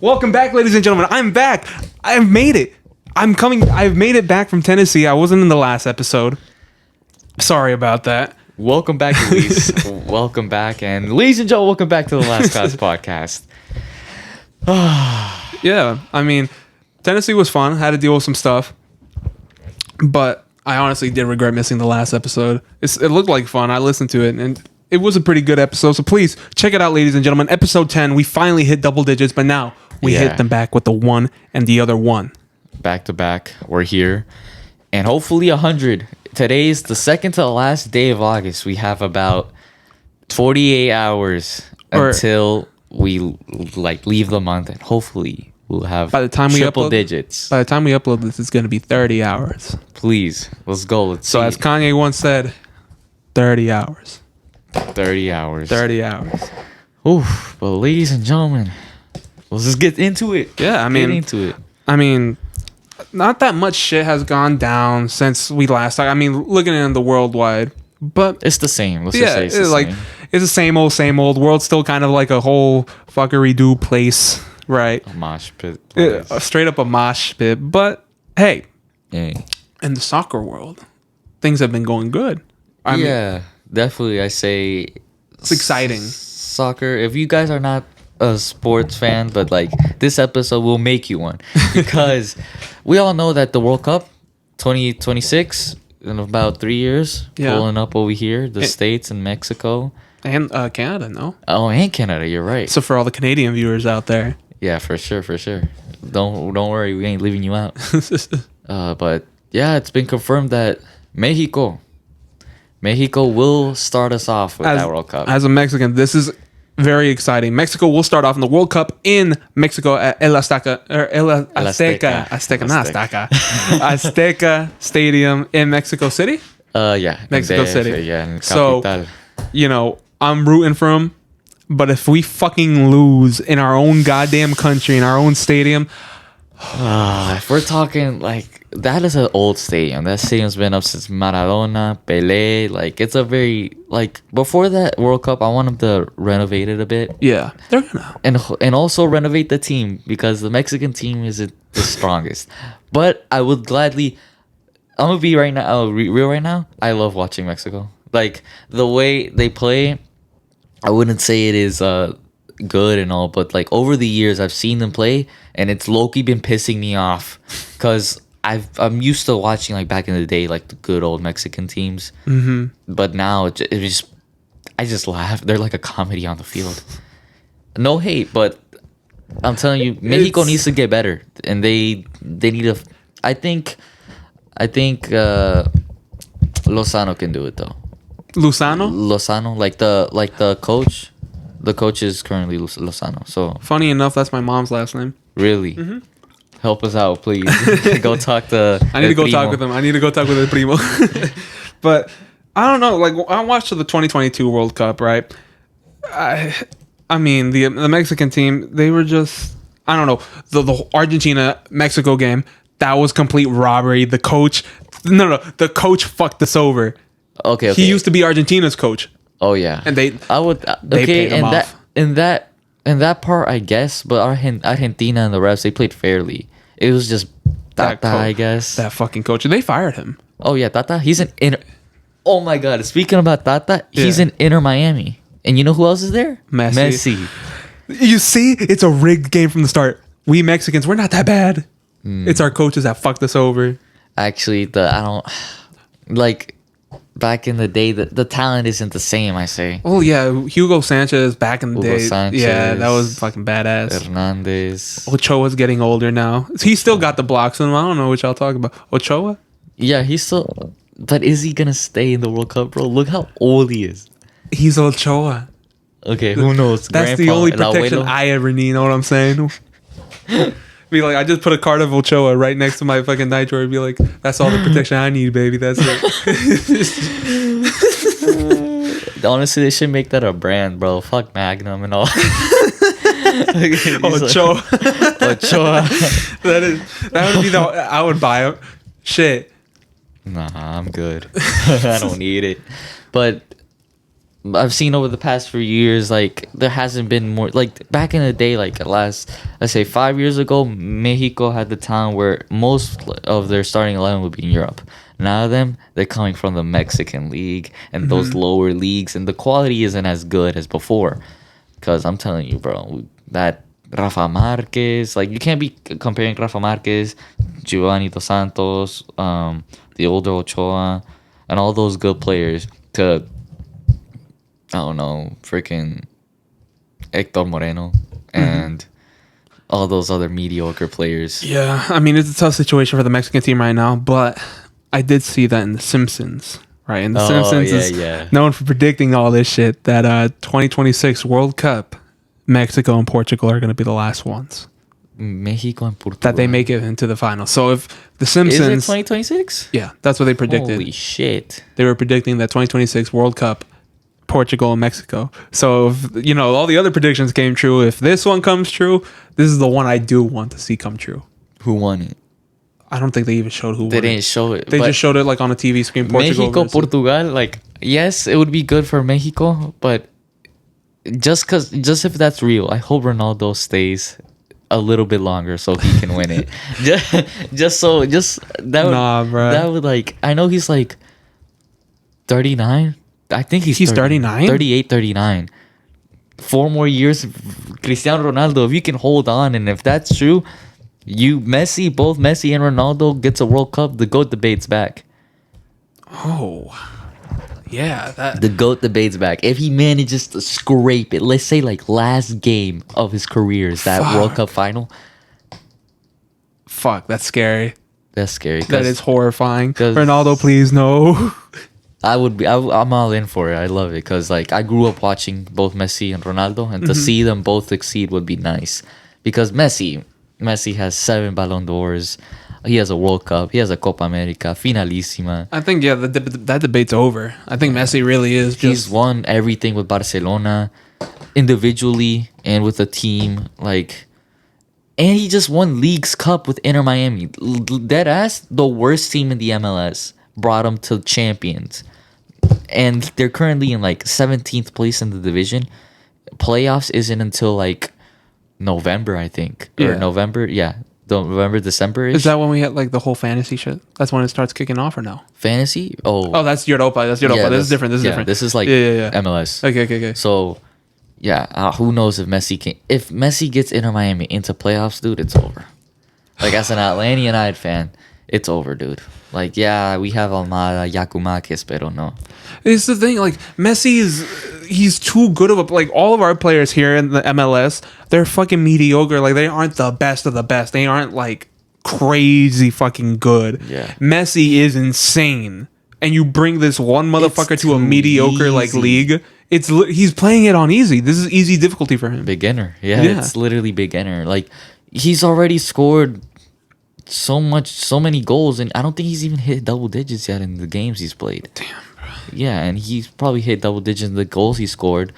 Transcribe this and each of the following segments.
Welcome back, ladies and gentlemen. I'm back. I've made it. I'm coming. I've made it back from Tennessee. I wasn't in the last episode. Sorry about that. Welcome back, Elise. Welcome back. And ladies and gentlemen, welcome back to the Last Class Podcast. Yeah, I mean, Tennessee was fun. Had to deal with some stuff. But I honestly did regret missing the last episode. It looked like fun. I listened to it, and it was a pretty good episode. So please check it out, ladies and gentlemen. Episode 10, we finally hit double digits, but now we hit them back with the one and the other one. Back to back, we're here. And hopefully 100. Today's the second to the last day of August. We have about 48 hours until we leave the month, and hopefully we'll have triple digits. By the time we upload this, it's going to be 30 hours. Please, let's go. Let's see. As Kanye once said, 30 hours. 30 hours. 30 hours. Oof. But ladies and gentlemen, let's just get into it. Yeah, I mean, not that much shit has gone down since we last talked. I mean, looking in the worldwide, but it's the same. Let's just say it's the same. It's the same old. World's still kind of like a whole fuckery do place, right? A mosh pit. Straight up a mosh pit. But hey, in the soccer world, things have been going good. I mean, definitely. I say it's exciting. Soccer. If you guys are not a sports fan, but this episode will make you one, because we all know that the World Cup 2026 in about 3 years pulling up over here, the States and Mexico and Canada. No, and Canada. You're right. So for all the Canadian viewers out there, yeah, for sure. Don't worry, we ain't leaving you out. But yeah, it's been confirmed that Mexico will start us off with that World Cup. As a Mexican, this is very exciting. Mexico will start off in the World Cup in Mexico at Azteca Stadium in Mexico City. Mexico City. Yeah. So, I'm rooting for them, but if we fucking lose in our own goddamn country, in our own stadium, if we're talking that is an old stadium. That stadium's been up since Maradona, Pelé. It's a very before that World Cup. I want them to renovate it a bit. Yeah, they're gonna and also renovate the team, because the Mexican team isn't the strongest. But I would gladly. I'm gonna be real right now. I love watching Mexico. The way they play, I wouldn't say it is good and all, but over the years I've seen them play, and it's low-key been pissing me off, because I'm used to watching back in the day the good old Mexican teams. Mm-hmm. But now I just laugh. They're like a comedy on the field. No hate, but I'm telling you, Mexico needs to get better, and they need to. I think Lozano can do it though. Lozano, the coach. The coach is currently Lozano. So funny enough, that's my mom's last name. Really? Mm-hmm. Help us out, please. Go talk to. I need to go talk with him. I need to go talk with El Primo. But I don't know. I watched the 2022 World Cup, right? I mean, the Mexican team, they were just, I don't know, the Argentina Mexico game, that was complete robbery. The coach fucked us over. Okay. He used to be Argentina's coach. Oh yeah, and they paid him off. In that part, I guess, but Argentina and the refs, they played fairly. It was just Tata, I guess. That fucking coach. They fired him. Oh yeah, Tata. He's an Inter. Oh my God! Speaking about Tata, he's in Inter Miami, and you know who else is there? Messi. You see, it's a rigged game from the start. We Mexicans, we're not that bad. It's our coaches that fucked us over. Actually, back in the day, the talent isn't the same, I say. Oh, yeah. Hugo Sanchez back in the day. Sanchez, yeah, that was fucking badass. Hernandez. Ochoa's getting older now. He still got the blocks in him. I don't know what y'all talking about. Ochoa? Yeah, he's still... But is he going to stay in the World Cup, bro? Look how old he is. He's Ochoa. Okay, who knows? That's the only protection I ever need. You know what I'm saying? Be like, I just put a card of Ochoa right next to my fucking Nitro and be like, that's all the protection I need, baby. That's it. Honestly, they should make that a brand, bro. Fuck Magnum and all. Ochoa. Ochoa. That would be I would buy it. Shit. Nah, I'm good. I don't need it. But I've seen over the past few years, like there hasn't been more. Like back in the day, like last, let's say 5 years ago, Mexico had the time where most of their starting 11 would be in Europe. Now they're coming from the Mexican league and those lower leagues, and the quality isn't as good as before. Because I'm telling you, bro, that Rafa Marquez, like you can't be comparing Rafa Marquez, Giovanni Dos Santos, the older Ochoa, and all those good players to, I don't know, freaking Hector Moreno and all those other mediocre players. Yeah, I mean, it's a tough situation for the Mexican team right now, but I did see that in The Simpsons, right? And The Simpsons is known for predicting all this shit, that 2026 World Cup, Mexico and Portugal are going to be the last ones. Mexico and Portugal. That they make it into the final. So if The Is Simpsons... it 2026? Yeah, that's what they predicted. Holy shit. They were predicting that 2026 World Cup, Portugal and Mexico. So if, you know, all the other predictions came true. If this one comes true, this is the one I do want to see come true. Who won it? I don't think they even showed who won. They didn't show it. They just showed it like on a TV screen. Portugal Mexico, versus- Portugal, like, yes, it would be good for Mexico, but just if that's real, I hope Ronaldo stays a little bit longer so he can win it. just that would, Nah, bro. that would, like, I know he's like 39. I think he's 39? 38, 39. 4 more years, Cristiano Ronaldo, if you can hold on, and if that's true, both Messi and Ronaldo gets a World Cup, the GOAT debate's back. Oh, yeah. That The GOAT debate's back. If he manages to scrape it, let's say like last game of his career is that World Cup final. Fuck, that's scary. That's scary. That is horrifying. 'cause- Ronaldo, please no. I'm all in for it. I love it because like I grew up watching both Messi and Ronaldo, and to see them both succeed would be nice. Because Messi has 7 Ballon d'Ors. He has a World Cup. He has a Copa America, Finalissima. I think, yeah, that debate's over. I think Messi really is just... He's won everything with Barcelona, individually and with a team. Like, and he just won League's Cup with Inter Miami. Deadass, the worst team in the MLS, brought him to champions. And they're currently in like 17th place in the division. Playoffs isn't until like November, I think. Or Yeah. November, yeah. November, December Is that when we had like the whole fantasy shit? That's when it starts kicking off, or no? fantasy? Oh, That's Europa. That's Europa. yeah, This is different. This is yeah, different. This is like Yeah. MLS. Okay. So, yeah, who knows if Messi can... If Messi gets Inter Miami into playoffs, dude, it's over. Like, as an Atlanta United fan, it's over, dude. Like, yeah, we have Almada, Yakumakis, pero no. It's the thing, like, he's too good of a... Like, all of our players here in the MLS, they're fucking mediocre. Like, they aren't the best of the best. They aren't, like, crazy fucking good. Yeah. Messi is insane. And you bring this one motherfucker to a too mediocre, like, easy. league. He's playing it on easy. This is easy difficulty for him. Beginner. Yeah, Yeah. it's literally beginner. Like, he's already scored so many goals, and I don't think he's even hit double digits yet in the games he's played. Damn, bro. Yeah, and he's probably hit double digits in the goals he scored.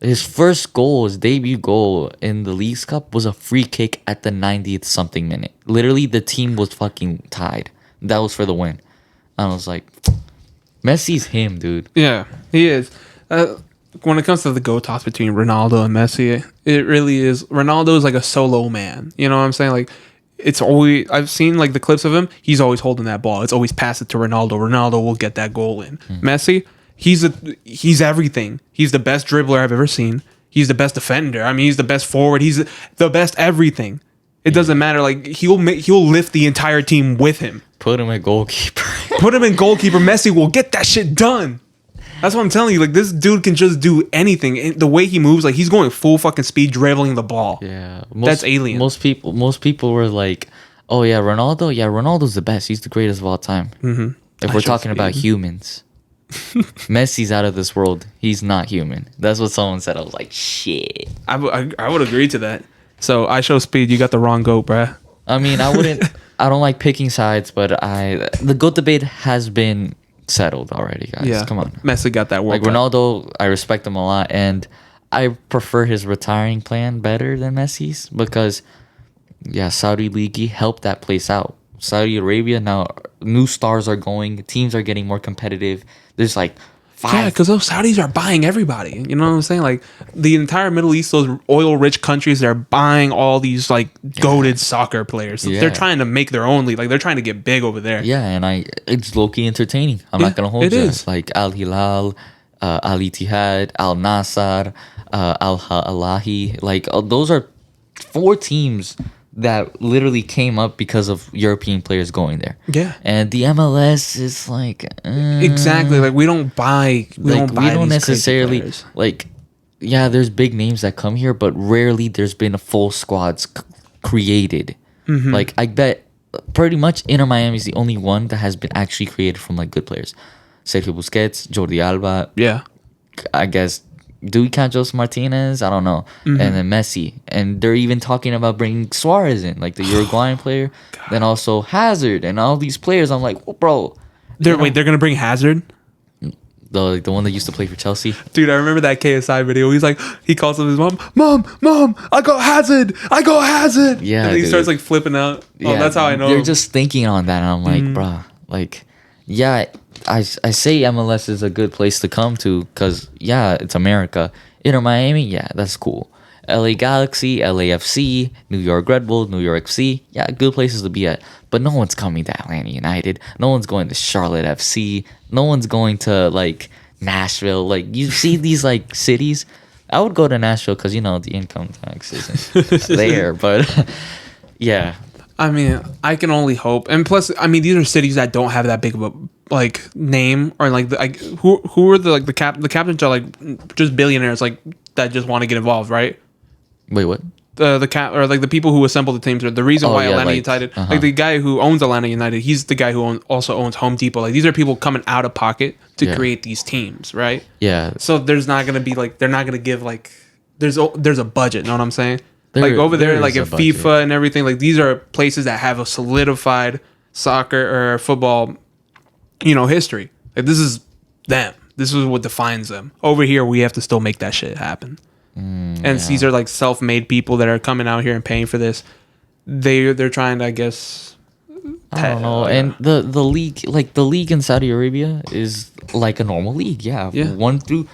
His first goal, his debut goal in the League's Cup, was a free kick at the 90th something minute. Literally, the team was fucking tied. That was for the win. I was like, Messi's him, dude. Yeah, he is. When it comes to the GOAT toss between Ronaldo and Messi, it really is. Ronaldo is like a solo man. You know what I'm saying? Like, it's always... I've seen like the clips of him. He's always holding that ball. It's always pass it to Ronaldo. Ronaldo will get that goal in. Messi, he's everything. He's the best dribbler I've ever seen. He's the best defender. I mean, he's the best forward. He's the best everything. It doesn't matter. Like, he'll lift the entire team with him. Put him at goalkeeper. Put him in goalkeeper. Messi will get that shit done. That's what I'm telling you. Like, this dude can just do anything. And the way he moves, like, he's going full fucking speed dribbling the ball. Yeah, That's alien. Most people were like, "Oh yeah, Ronaldo. Yeah, Ronaldo's the best. He's the greatest of all time." Mm-hmm. If we're talking about humans, Messi's out of this world. He's not human. That's what someone said. I was like, shit. I would agree to that. So I show speed. You got the wrong GOAT, bruh. I mean, I wouldn't. I don't like picking sides, but the GOAT debate has been settled already, guys. Yeah, Come on. Messi got that World Like Cup. Ronaldo, I respect him a lot, and I prefer his retiring plan better than Messi's because, yeah, Saudi League helped that place out. Saudi Arabia now, new stars are going, teams are getting more competitive. There's like Yeah, because those Saudis are buying everybody. You know what I'm saying? Like the entire Middle East, those oil-rich countries, they're buying all these like goated soccer players. So they're trying to make their own league. Like they're trying to get big over there. Yeah, and it's low-key entertaining. I'm not gonna hold it you. is. Like Al Hilal, Al Ittihad, Al Nassr, Al Alahi. Like those are 4 teams that literally came up because of European players going there. Yeah. And the MLS is like Exactly. Like we don't buy. We don't buy. we don't these crazy necessarily players. like. Yeah, there's big names that come here, but rarely there's been a full squads created. Like I bet pretty much Inter Miami is the only one that has been actually created from like good players. Sergio Busquets, Jordi Alba. Yeah. I guess, do we count Jose Martinez? I don't know. And then Messi. And they're even talking about bringing Suarez in, like the Uruguayan player. Then also Hazard and all these players. I'm like, well, bro. They're gonna bring Hazard. The one that used to play for Chelsea. Dude, I remember that KSI video. He's like, he calls up his mom, Mom, I got Hazard. Yeah, and then he dude. starts like flipping out. Oh, that's how I know. They're just thinking on that. And I'm like, bruh, like, yeah, I say MLS is a good place to come to because, yeah, it's America. Inter Miami, yeah, that's cool. LA Galaxy, LAFC, New York Red Bull, New York FC, yeah, good places to be at. But no one's coming to Atlanta United. No one's going to Charlotte FC. No one's going to, like, Nashville. Like, you see these, like, cities. I would go to Nashville because, you know, the income tax isn't there. But, yeah. I mean, I can only hope. And plus, I mean, these are cities that don't have that big of a like name or like who are the captains are like just billionaires like that just want to get involved, right? Wait, what? The cap or like the people who assemble the teams are the reason why Atlanta like, United, like the guy who owns Atlanta United, he's the guy who also owns Home Depot. Like these are people coming out of pocket to create these teams, right? Yeah. So there's not gonna be like they're not gonna give like there's a budget. Know what I'm saying? Like There- over there, there like is in a budget. FIFA and everything, like these are places that have a solidified soccer or football, history. Like this is them. This is what defines them. Over here, we have to still make that shit happen. And these are like self-made people that are coming out here and paying for this. They're trying to, I guess. I don't know. And the league, like the league in Saudi Arabia, is like a normal league. Yeah, Yeah. 1 through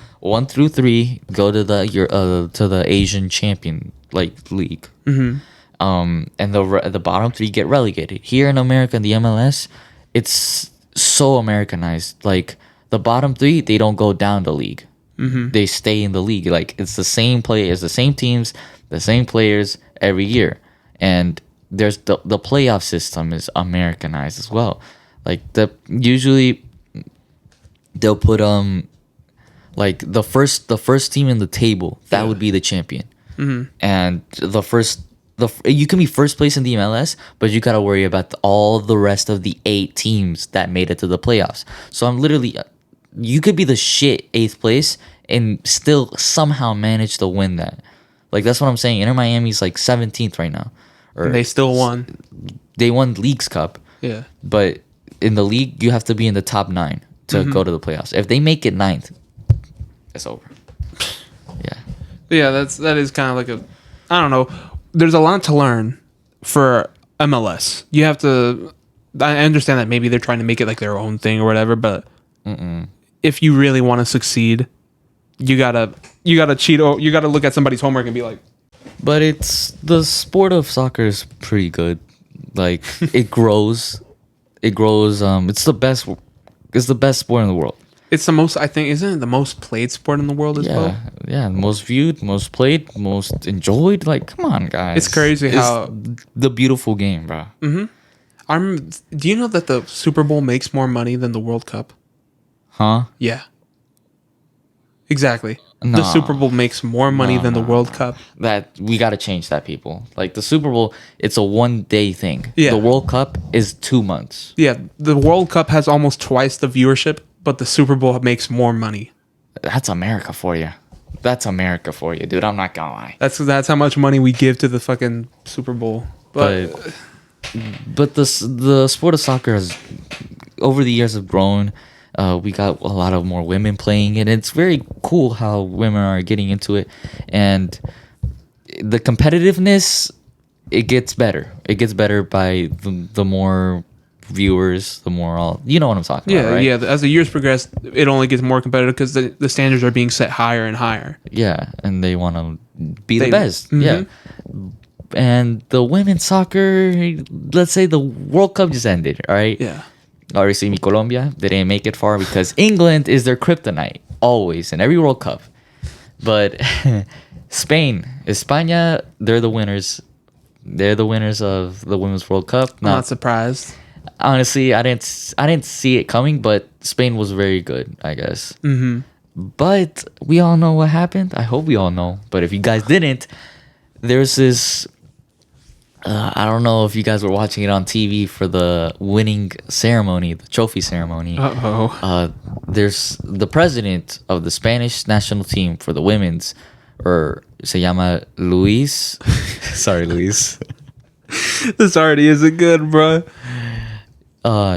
3 go to the Asian champion league. And the bottom 3 get relegated. Here in America, in the MLS, it's so Americanized. Like the bottom 3, they don't go down the league. They stay in the league. Like it's the same players, the same teams, the same players every year. And there's the playoff system is Americanized as well. Like usually they'll put like the first team in the table that would be the champion. And you can be first place in the MLS, but you gotta worry about all the rest of the 8 teams that made it to the playoffs. So I'm literally, you could be the shit 8th place and still somehow manage to win that. Like that's what I'm saying. Inter Miami's like 17th right now. And they still won. They won Leagues Cup. Yeah. But in the league, you have to be in the top 9 to go to the playoffs. If they make it 9th, it's over. Yeah. Yeah, that is kind of like I don't know. There's a lot to learn for MLS. You have to. I understand that maybe they're trying to make it like their own thing or whatever, but if you really want to succeed, you gotta cheat. You gotta look at somebody's homework and be like. But the sport of soccer is pretty good. Like it grows. It's the best. It's the best sport in the world. It's the most. I think isn't it the most played sport in the world as well? Yeah, most viewed, most played, most enjoyed. Like, come on, guys. It's crazy how the beautiful game, bro. Do you know that the Super Bowl makes more money than the World Cup? Huh? Yeah. Exactly. The Nah. Super Bowl makes more money than the World Cup. That we got to change that, people. Like the Super Bowl, it's a 1-day thing. Yeah. The World Cup is 2 months. Yeah, the World Cup has almost twice the viewership, but the Super Bowl makes more money. That's America for you. That's America for you, dude. I'm not gonna lie. That's how much money we give to the fucking Super Bowl. But But the sport of soccer has over the years have grown. We got a lot of more women playing it. It's very cool how women are getting into it, and the competitiveness it gets better. It gets better by the more viewers, the more all you know what I'm talking about, right? Yeah. As the years progress, it only gets more competitive because the standards are being set higher and higher. Yeah, and they want to be the best. Yeah. And the women's soccer, let's say the World Cup just ended, all right? Yeah. Obviously, Colombia, they didn't make it far because England is their kryptonite, always, in every World Cup. But Spain, España, they're the winners. They're the winners of the Women's World Cup. I'm not surprised. Honestly, I didn't see it coming, but Spain was very good, I guess. But we all know what happened. I hope we all know. But if you guys didn't, there's this... I don't know if you guys were watching it on TV for the winning ceremony, the trophy ceremony. There's the president of the Spanish national team for the women's, or se llama Luis. Sorry, Luis. This already isn't good, bro.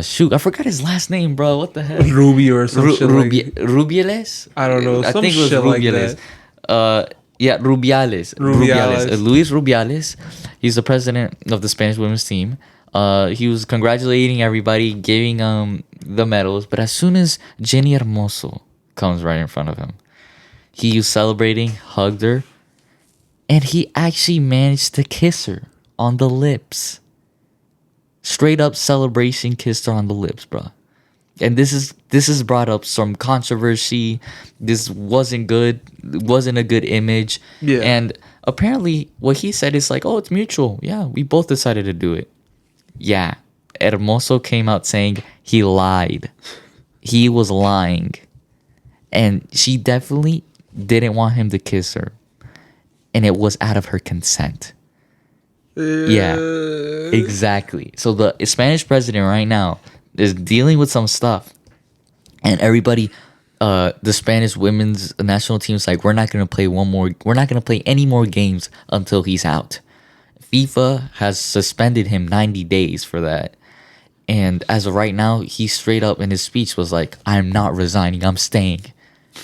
Shoot, I forgot his last name, bro. What the heck? Rubio or some shit Rubiales? I don't know. I Some think it was shit Rubiales. like that. Yeah, Rubiales. Luis Rubiales. He's the president of the Spanish women's team. He was congratulating everybody, giving the medals. But as soon as Jenny Hermoso comes right in front of him, he was celebrating, hugged her, and he actually managed to kiss her on the lips. Straight up celebration, kissed her on the lips, bro. And this is brought up some controversy. This wasn't good. It wasn't a good image. Yeah. And apparently what he said is like, oh, it's mutual. Yeah, we both decided to do it. Yeah. Hermoso came out saying he lied. He was lying. And she definitely didn't want him to kiss her. And it was out of her consent. Yeah, exactly. So the Spanish president right now is dealing with some stuff, and everybody, the Spanish women's national team is like, we're not gonna play any more games until he's out. FIFA has suspended him 90 days for that, and as of right now, he straight up in his speech was like, I'm not resigning, I'm staying.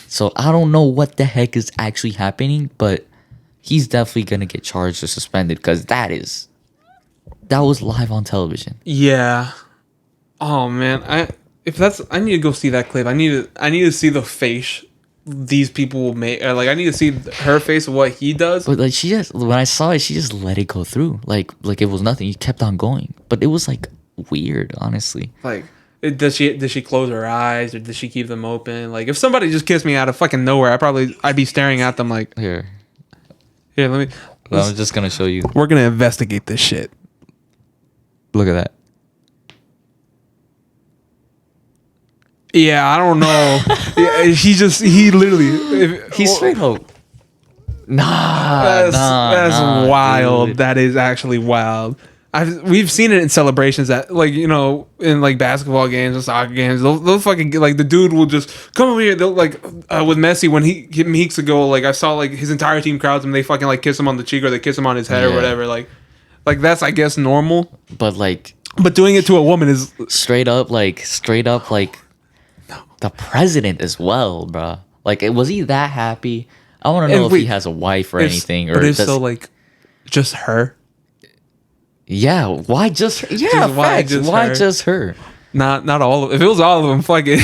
So I don't know what the heck is actually happening, but he's definitely gonna get charged or suspended because that was live on television. Yeah. Oh man, I need to go see that clip. I need to see the face these people will make. Or like I need to see her face of what he does. But like when I saw it, she just let it go through. Like it was nothing. He kept on going. But it was like weird, honestly. Like does she close her eyes or does she keep them open? Like if somebody just kissed me out of fucking nowhere, I'd be staring at them like Here, let me. I'm just gonna show you. We're gonna investigate this shit. Look at that. Yeah, I don't know. Yeah, he literally. He's straight up. That's wild. Dude. That is actually wild. We've seen it in celebrations that, like, you know, in like basketball games and soccer games, they'll fucking like the dude will just come over here. They'll like with Messi when he hit weeks ago, like I saw like his entire team crowds him. They fucking like kiss him on the cheek or they kiss him on his head or whatever. Like that's I guess normal. But doing it to a woman is straight up like the president as well, bro. Like, was he that happy? I want to know if he has a wife or anything. But if so, like, just her. Yeah, why just her? Yeah, why just her? Not all of. If it was all of them, fuck it.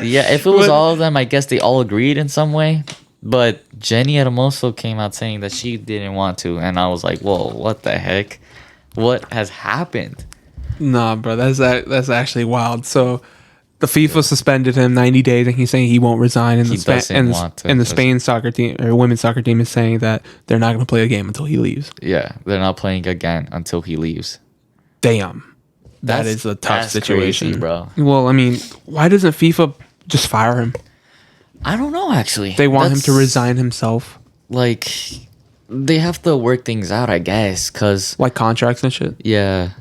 Yeah, if it was all of them, I guess they all agreed in some way. But Jenny Hermoso came out saying that she didn't want to, and I was like, whoa, what the heck? What has happened? Nah, bro, that's actually wild. So the FIFA suspended him 90 days, and he's saying he won't resign. And the Spain soccer team or women's soccer team is saying that they're not going to play a game until he leaves. Yeah, they're not playing again until he leaves. Damn, that is a tough situation, crazy, bro. Well, I mean, why doesn't FIFA just fire him? I don't know. Actually, they want him to resign himself. Like, they have to work things out, I guess, cause like contracts and shit. Yeah,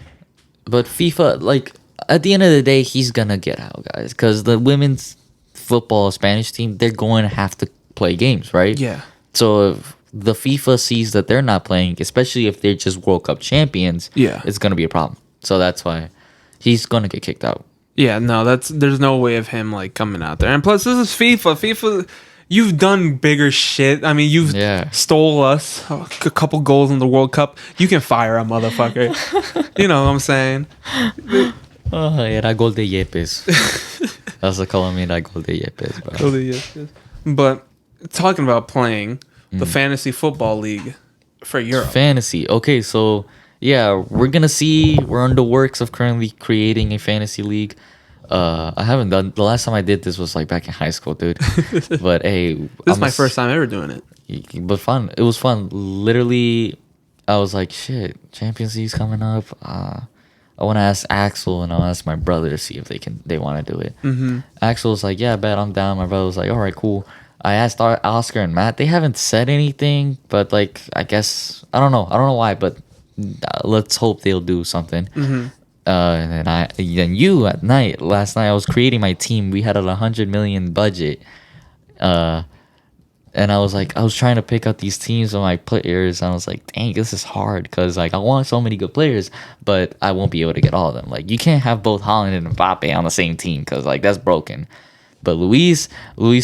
but FIFA, like, at the end of the day, he's gonna get out, guys, because the women's football Spanish team, they're going to have to play games, right? Yeah. So if the FIFA sees that they're not playing, especially if they're just World Cup champions, it's gonna be a problem. So that's why he's gonna get kicked out. Yeah, no, there's no way of him like coming out there. And plus, this is FIFA. FIFA, you've done bigger shit. I mean, you've stole us a couple goals in the World Cup. You can fire a motherfucker. You know what I'm saying? Oh, era gol de Yepes. That's the Colombian gol de Yepes, bro. Totally, yes, yes. But talking about playing the fantasy football league for Europe. Fantasy. Okay, so yeah, we're gonna see. We're in the works of currently creating a fantasy league. I haven't done. The last time I did this was like back in high school, dude. But hey, This is my first time ever doing it. But fun. It was fun. Literally, I was like, shit, Champions League's coming up. I want to ask Axel and I'll ask my brother to see if they want to do it. Mm-hmm. Axel was like, yeah, I bet I'm down. My brother was like, all right, cool. I asked Oscar and Matt. They haven't said anything, but like, I guess I don't know why, but let's hope they'll do something. Mm-hmm. And then you at night last night, I was creating my team. We had a 100 million budget. And I was like, I was trying to pick out these teams of my players. And I was like, dang, this is hard because like I want so many good players, but I won't be able to get all of them. Like you can't have both Holland and Mbappe on the same team because like that's broken. But Luis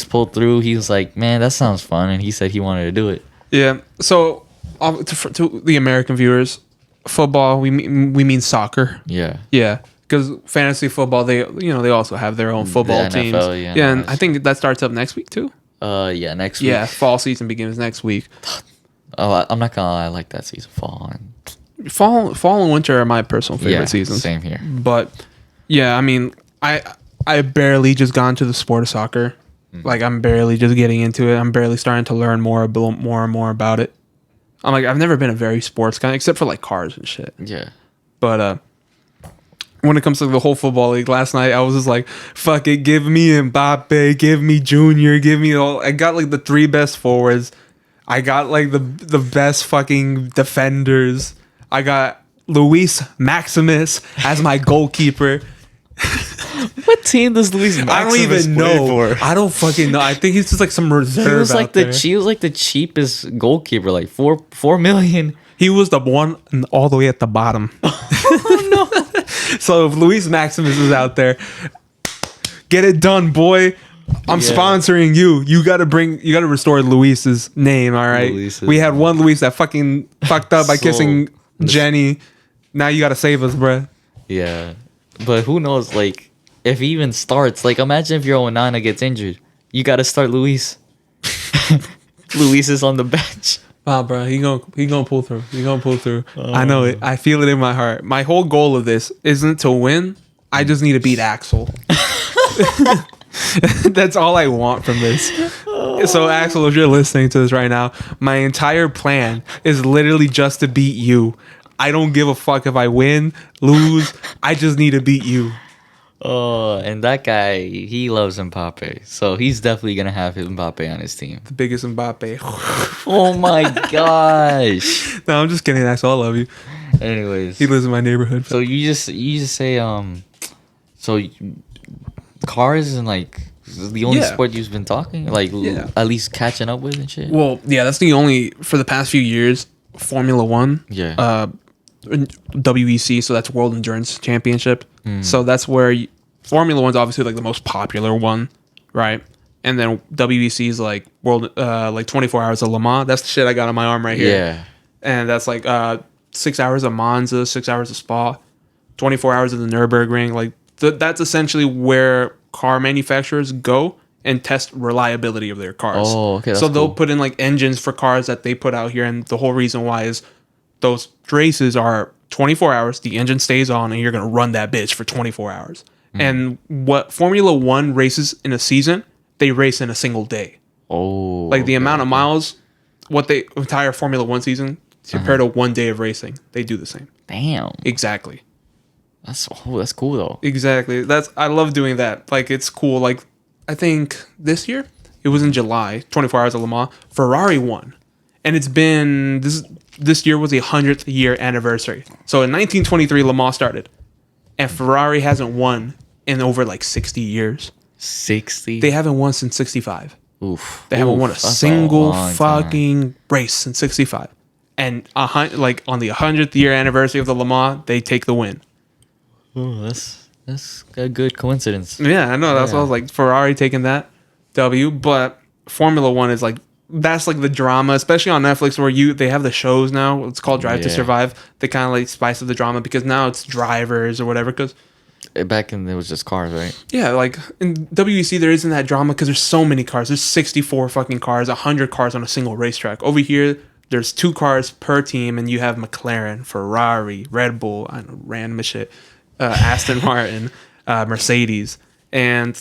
pulled through. He was like, man, that sounds fun, and he said he wanted to do it. Yeah. So to the American viewers, football we mean soccer. Yeah. Yeah. Because fantasy football, they also have their own football The teams. NFL, Yeah, and I think that starts up next week too. Yeah, next week. Yeah, fall season begins next week. Oh, I'm not gonna lie, I like that season. Fall and Fall and winter are my personal favorite yeah, seasons. same here. But yeah, I mean, I barely just got into the sport of soccer. Like I'm barely just getting into it. I'm barely starting to learn more and more about it. I'm like, I've never been a very sports guy except for like cars and shit. Yeah. But when it comes to the whole football league, last night I was just like, fuck it, give me Mbappe, give me Junior, give me all. I got like the 3 best forwards. I got like the best fucking defenders. I got Luis Maximus as my goalkeeper. What team does Luis Maximus I don't even play know. for? I don't fucking know. I think he's just like some reserve. He was like there. he was like the cheapest goalkeeper, like 4 million. He was the one all the way at the bottom. Oh no. So if Luis Maximus is out there, get it done, boy. I'm sponsoring you. You gotta restore Luis's name, all right? We had one Luis that fucking fucked up by kissing Jenny. Now you gotta save us, bruh. Yeah. But who knows, like, if he even starts, like, imagine if your Onana gets injured. You gotta start Luis. Luis is on the bench. Wow, bro, he gonna pull through. He gonna pull through. I know it. I feel it in my heart. My whole goal of this isn't to win. I just need to beat Axel. That's all I want from this. So Axel, if you're listening to this right now, my entire plan is literally just to beat you. I don't give a fuck if I win, lose. I just need to beat you. Oh, and that guy, he loves Mbappe. So he's definitely going to have Mbappe on his team. The biggest Mbappe. Oh my gosh. No, I'm just kidding, Axel. I love you. Anyways. He lives in my neighborhood. So you just say, so cars and like the only sport you've been talking? Like at least catching up with and shit? Well, yeah, that's the only, for the past few years, Formula One. Yeah. WEC, so that's World Endurance Championship. So that's where Formula One's obviously like the most popular one, right? And then WEC is like like 24 hours of Le Mans. That's the shit I got on my arm right here. Yeah. And that's like 6 hours of Monza, 6 hours of Spa, 24 hours of the Nürburgring. Like that's essentially where car manufacturers go and test reliability of their cars. Oh, okay. So they'll put in like engines for cars that they put out here, and the whole reason why is those races are 24 hours, the engine stays on, and you're going to run that bitch for 24 hours. And what Formula One races in a season, they race in a single day. Oh. Like the amount of miles, what they entire Formula One season compared to 1 day of racing, they do the same. Damn. Exactly. That's cool though. Exactly. I love doing that. Like it's cool. Like I think this year, it was in July, 24 hours of Le Mans, Ferrari won. And it's been this year was the 100th year anniversary. So in 1923, Le Mans started, and Ferrari hasn't won in over like 60 years. 60? They haven't won since 65. Oof. They haven't won a single long fucking race since 65. And like on the 100th year anniversary of the Le Mans, they take the win. Oh, that's a good coincidence. Yeah, I know. That's what I was like. Ferrari taking that W, but Formula One is like, that's like the drama, especially on Netflix, where they have the shows now. It's called Drive to Survive. They kind of like spice up the drama because now it's drivers or whatever. Because Back in, it was just cars, right? Yeah, like in WEC there isn't that drama because there's so many cars. There's 64 fucking cars, 100 cars on a single racetrack. Over here, there's 2 cars per team, and you have McLaren, Ferrari, Red Bull, I don't know, random as shit, Aston Martin, Mercedes, and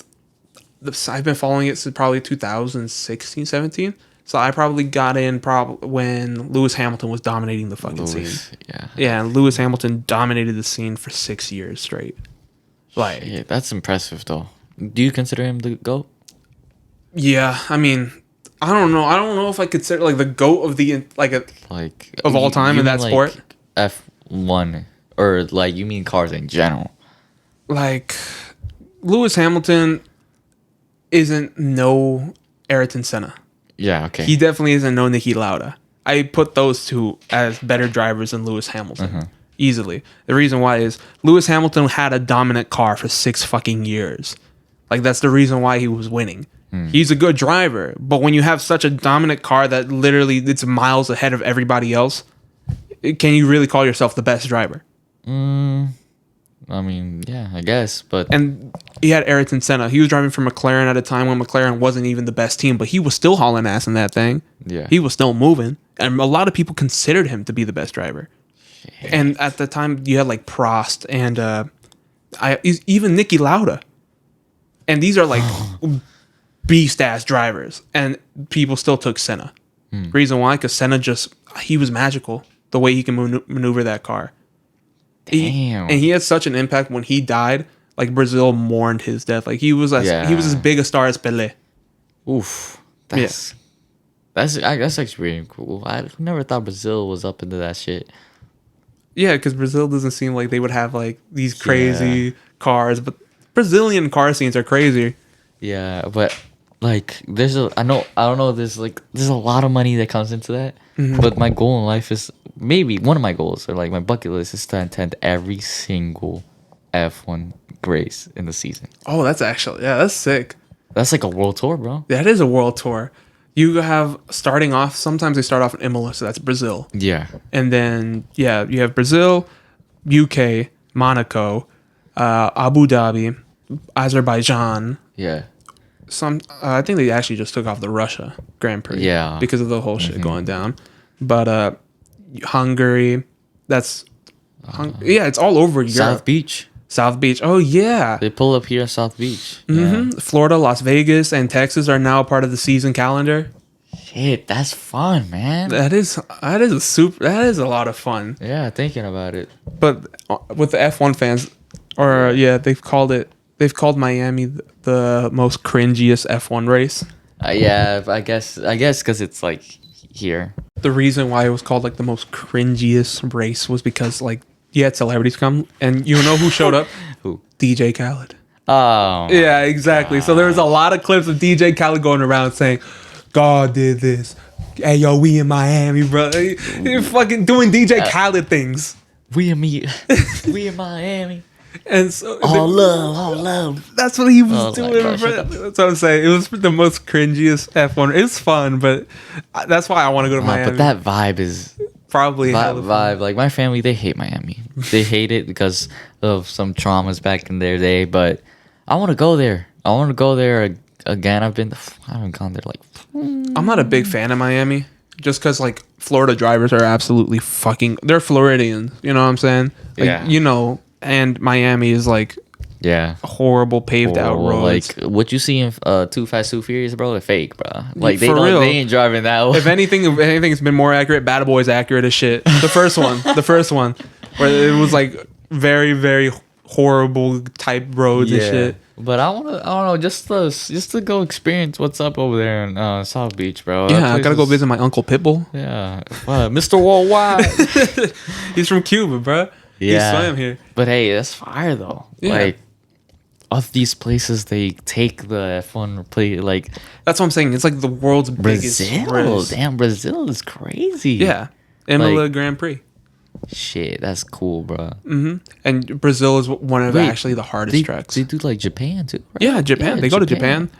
I've been following it since probably 2016, 17. So I probably got in when Lewis Hamilton was dominating the fucking scene. Yeah. Yeah, and Lewis Hamilton dominated the scene for 6 years straight. Like, Yeah, that's impressive, though. Do you consider him the GOAT? yeah, I mean, I don't know. I don't know if I consider like the GOAT of the of all time in that mean, sport. F1, or like you mean cars in general? Like Lewis Hamilton isn't no Ayrton Senna. Yeah, okay. He definitely isn't no Niki Lauda. I put those two as better drivers than Lewis Hamilton. Easily. The reason why is Lewis Hamilton had a dominant car for 6 fucking years. Like, that's the reason why he was winning. He's a good driver, but when you have such a dominant car that literally it's miles ahead of everybody else, can you really call yourself the best driver? I mean, yeah, I guess, but And he had Ayrton Senna. He was driving for McLaren at a time when McLaren wasn't even the best team, but he was still hauling ass in that thing. Yeah. He was still moving. And a lot of people considered him to be the best driver. And at the time, you had like Prost and even Niki Lauda. And these are like beast ass drivers. And people still took Senna. Reason why? Because Senna he was magical the way he can maneuver that car. damn. And he had such an impact when he died. Like Brazil mourned his death. Like he was as big a star as Pelé. Oof. That's actually really cool. I never thought Brazil was up into that shit. Yeah, because Brazil doesn't seem like they would have like these crazy cars, but Brazilian car scenes are crazy. Yeah, but like there's a I don't know, there's a lot of money that comes into that. But my goal in life is, maybe one of my goals, or like my bucket list, is to attend every single F1 race in the season. Oh, that's sick. That's like a world tour, bro. That is a world tour. You have starting off. Sometimes they start off in Imola, so that's Brazil. Yeah. And then you have Brazil, UK, Monaco, Abu Dhabi, Azerbaijan. Yeah. I think they actually just took off the Russia Grand Prix. Yeah. Because of the whole shit going down. But Hungary, it's all over Europe. South Beach. Oh yeah. They pull up here at South Beach. Yeah. Florida, Las Vegas, and Texas are now part of the season calendar. Shit, that's fun, man. That is a lot of fun. Yeah, thinking about it. But with the F1 fans, they've called Miami the most cringiest F1 race. Yeah, I guess because it's like here. The reason why it was called like the most cringiest race was because like you had celebrities come, and you know who showed up? Who? DJ Khaled. Oh. Yeah, exactly. So there was a lot of clips of DJ Khaled going around saying, God did this. Hey, yo, we in Miami, bro. You're fucking doing DJ Khaled things. We in Miami. And so all love. That's what he was doing, gosh, bro. That's what I'm saying. It was the most cringiest F1. It's fun, but that's why I want to go to Miami. But that vibe is probably vibe. Like my family, they hate Miami. They hate it because of some traumas back in their day. But I want to go there. Again. I haven't gone there like. I'm not a big fan of Miami, just because like Florida drivers are absolutely they're Floridians. You know what I'm saying? Like, Yeah. And Miami is like horrible paved out roads. Like what you see in Too Fast Too Furious, bro, they're fake, bro. Like they real. They ain't driving that way. If anything's been more accurate, Bad Boy's accurate as shit. The first one, where it was like very, very horrible type roads and shit. But I don't know, just to go experience what's up over there in South Beach, bro. Yeah, I gotta go visit my uncle Pitbull. Yeah, Mr. Worldwide. He's from Cuba, bro. Yeah, he swam here. But hey, that's fire though. Yeah. Like, of these places, they take the F1 play. Like, that's what I'm saying. It's like the world's biggest race. Damn, Brazil is crazy. Yeah, Imola Grand Prix. Shit, that's cool, bro. And Brazil is one of actually the hardest tracks. They do like Japan too, right? Yeah, Japan. They go to Japan.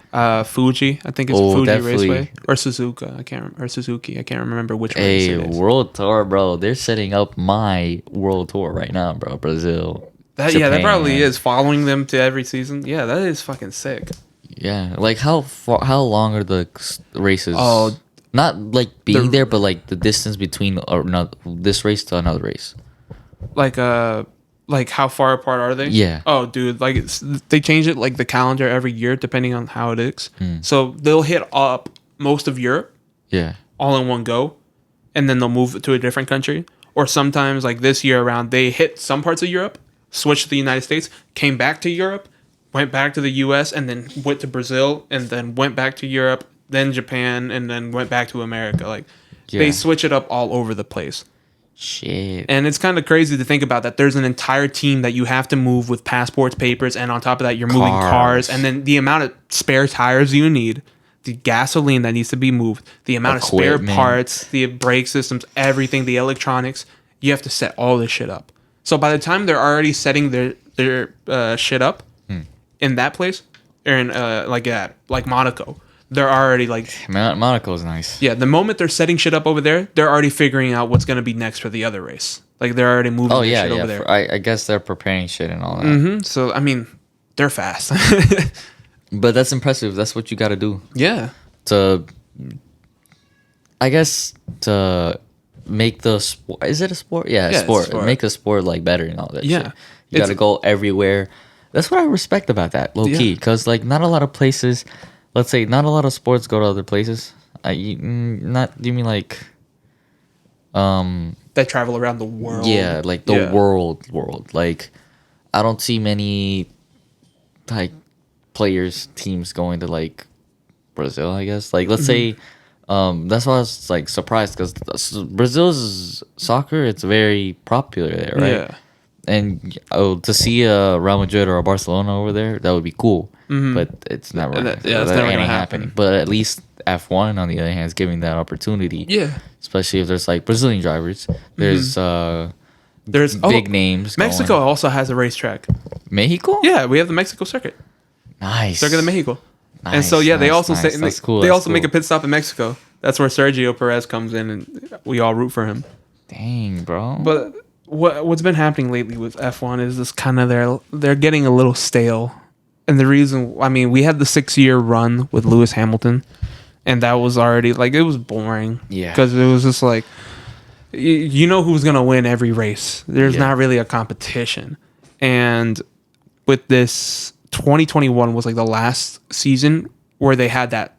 Fuji, I think it's Fuji definitely. Raceway or Suzuka. Suzuki. I can't remember which race it is. World tour, bro. They're setting up my world tour right now, bro. Brazil. That probably is following them to every season. Yeah, that is fucking sick. Yeah, like how long are the races? Oh, not like being there, but like the distance between this race to another race. Like how far apart are they? Yeah. Oh, dude, like they change it like the calendar every year depending on how it is. So they'll hit up most of Europe. Yeah. All in one go, and then they'll move to a different country. Or sometimes, like this year around, they hit some parts of Europe, switched to the United States, came back to Europe, went back to the U.S., and then went to Brazil, and then went back to Europe, then Japan, and then went back to America. Like they switch it up all over the place. Shit. And it's kind of crazy to think about that. There's an entire team that you have to move with passports, papers, and on top of that, you're moving cars, and then the amount of spare tires you need. The gasoline that needs to be moved, the amount of spare parts, the brake systems, everything, the electronics, you have to set all this shit up. So by the time they're already setting their shit up in that place, or in like Monaco, they're already like Monaco's nice. Yeah, the moment they're setting shit up over there, they're already figuring out what's gonna be next for the other race. Like they're already moving shit over there. I guess they're preparing shit and all that. So I mean, they're fast. But that's impressive. That's what you got to do. Yeah. I guess to make the sport. Is it a sport? Yeah, sport. Make the sport like better and all that. Yeah. Shit. You got to go everywhere. That's what I respect about that, low key. Because like not a lot of places. Let's say not a lot of sports go to other places. You mean like. They travel around the world. Yeah, like the world. Like, I don't see many like teams going to like Brazil, I guess. Like let's say that's why I was like surprised because Brazil's soccer, it's very popular there, right? Yeah. And to see a Real Madrid or a Barcelona over there, that would be cool. But it's never that's never gonna happen. But at least F1 on the other hand is giving that opportunity. Yeah. Especially if there's like Brazilian drivers. There's big names. Mexico also has a racetrack. Mexico? Yeah, we have the Mexico circuit. Nice. Circuit de Mexico. Nice, and so they also say they also make a pit stop in Mexico. That's where Sergio Perez comes in, and we all root for him. Dang, bro. But what's been happening lately with F1 is this kind of they're getting a little stale. And the reason, I mean, we had the 6-year run with Lewis Hamilton, and that was already like it was boring. Yeah. Because it was just like you know who's gonna win every race. There's not really a competition, and with this. 2021 was like the last season where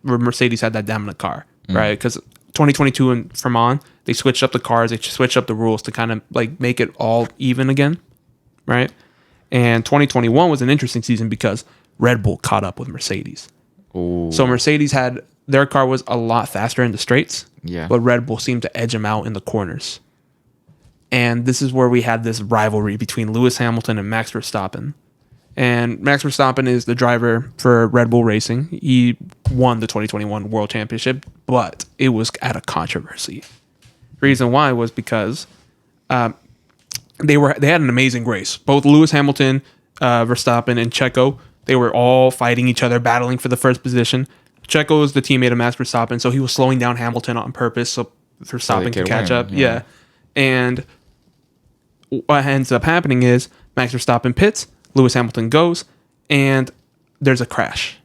Mercedes had that dominant car, right? Because 2022 and from on, they switched up the cars, they switched up the rules to kind of like make it all even again, right? And 2021 was an interesting season because Red Bull caught up with Mercedes. Ooh. So Mercedes had their car was a lot faster in the straights, but Red Bull seemed to edge them out in the corners. And this is where we had this rivalry between Lewis Hamilton and Max Verstappen. And Max Verstappen is the driver for Red Bull Racing. He won the 2021 World Championship, but it was at a controversy. Reason why was because they had an amazing race. Both Lewis Hamilton, Verstappen, and Checo, they were all fighting each other, battling for the first position. Checo was the teammate of Max Verstappen, so he was slowing down Hamilton on purpose so Verstappen could catch up. Yeah. And what ends up happening is Max Verstappen pits, Lewis Hamilton goes, and there's a crash.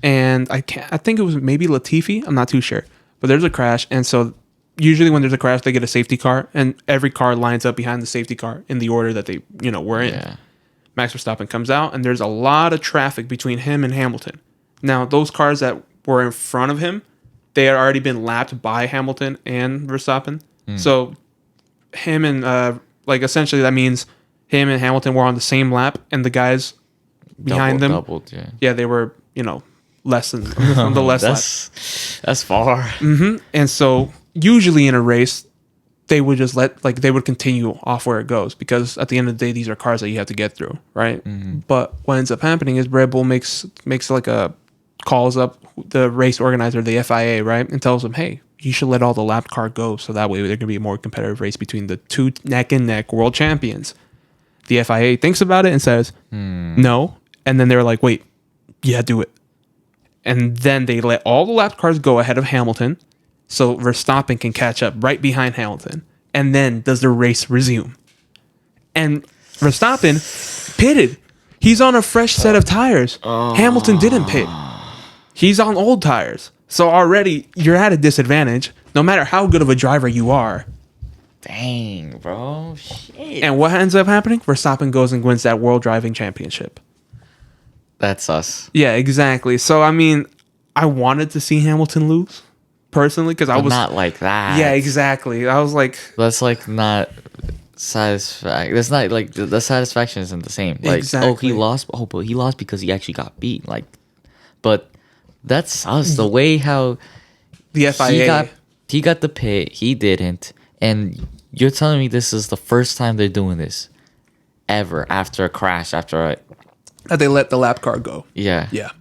And I think it was maybe Latifi. I'm not too sure. But there's a crash. And so usually when there's a crash, they get a safety car. And every car lines up behind the safety car in the order that they, were in. Yeah. Max Verstappen comes out, and there's a lot of traffic between him and Hamilton. Now, those cars that were in front of him, they had already been lapped by Hamilton and Verstappen. So him and, essentially that means him and Hamilton were on the same lap, and the guys behind them, doubled, they were, less than on the less lap. That's far. And so usually in a race, they would just they would continue off where it goes because at the end of the day, these are cars that you have to get through, right? But what ends up happening is Red Bull calls up the race organizer, the FIA, right, and tells them, hey, you should let all the lap car go so that way there can be a more competitive race between the two neck and neck world champions. The FIA thinks about it and says, no. And then they're like, wait, yeah, do it. And then they let all the lap cars go ahead of Hamilton so Verstappen can catch up right behind Hamilton. And then does the race resume? And Verstappen pitted. He's on a fresh set of tires. Hamilton didn't pit. He's on old tires. So already you're at a disadvantage no matter how good of a driver you are. Dang, bro. Shit. And what ends up happening? Verstappen goes and wins that World Driving Championship. That's us. Yeah, exactly. So, I mean, I wanted to see Hamilton lose, personally, because I was... not like that. Yeah, exactly. I was like... That's like not satisfaction. That's not like the satisfaction isn't the same. Like, Exactly. oh, he lost. Oh, but he lost because he actually got beat. Like, but that's us. The way how The FIA... he got the pit, he didn't, and you're telling me this is the first time they're doing this ever after a crash, after a... That they let the lap car go. Yeah. Yeah.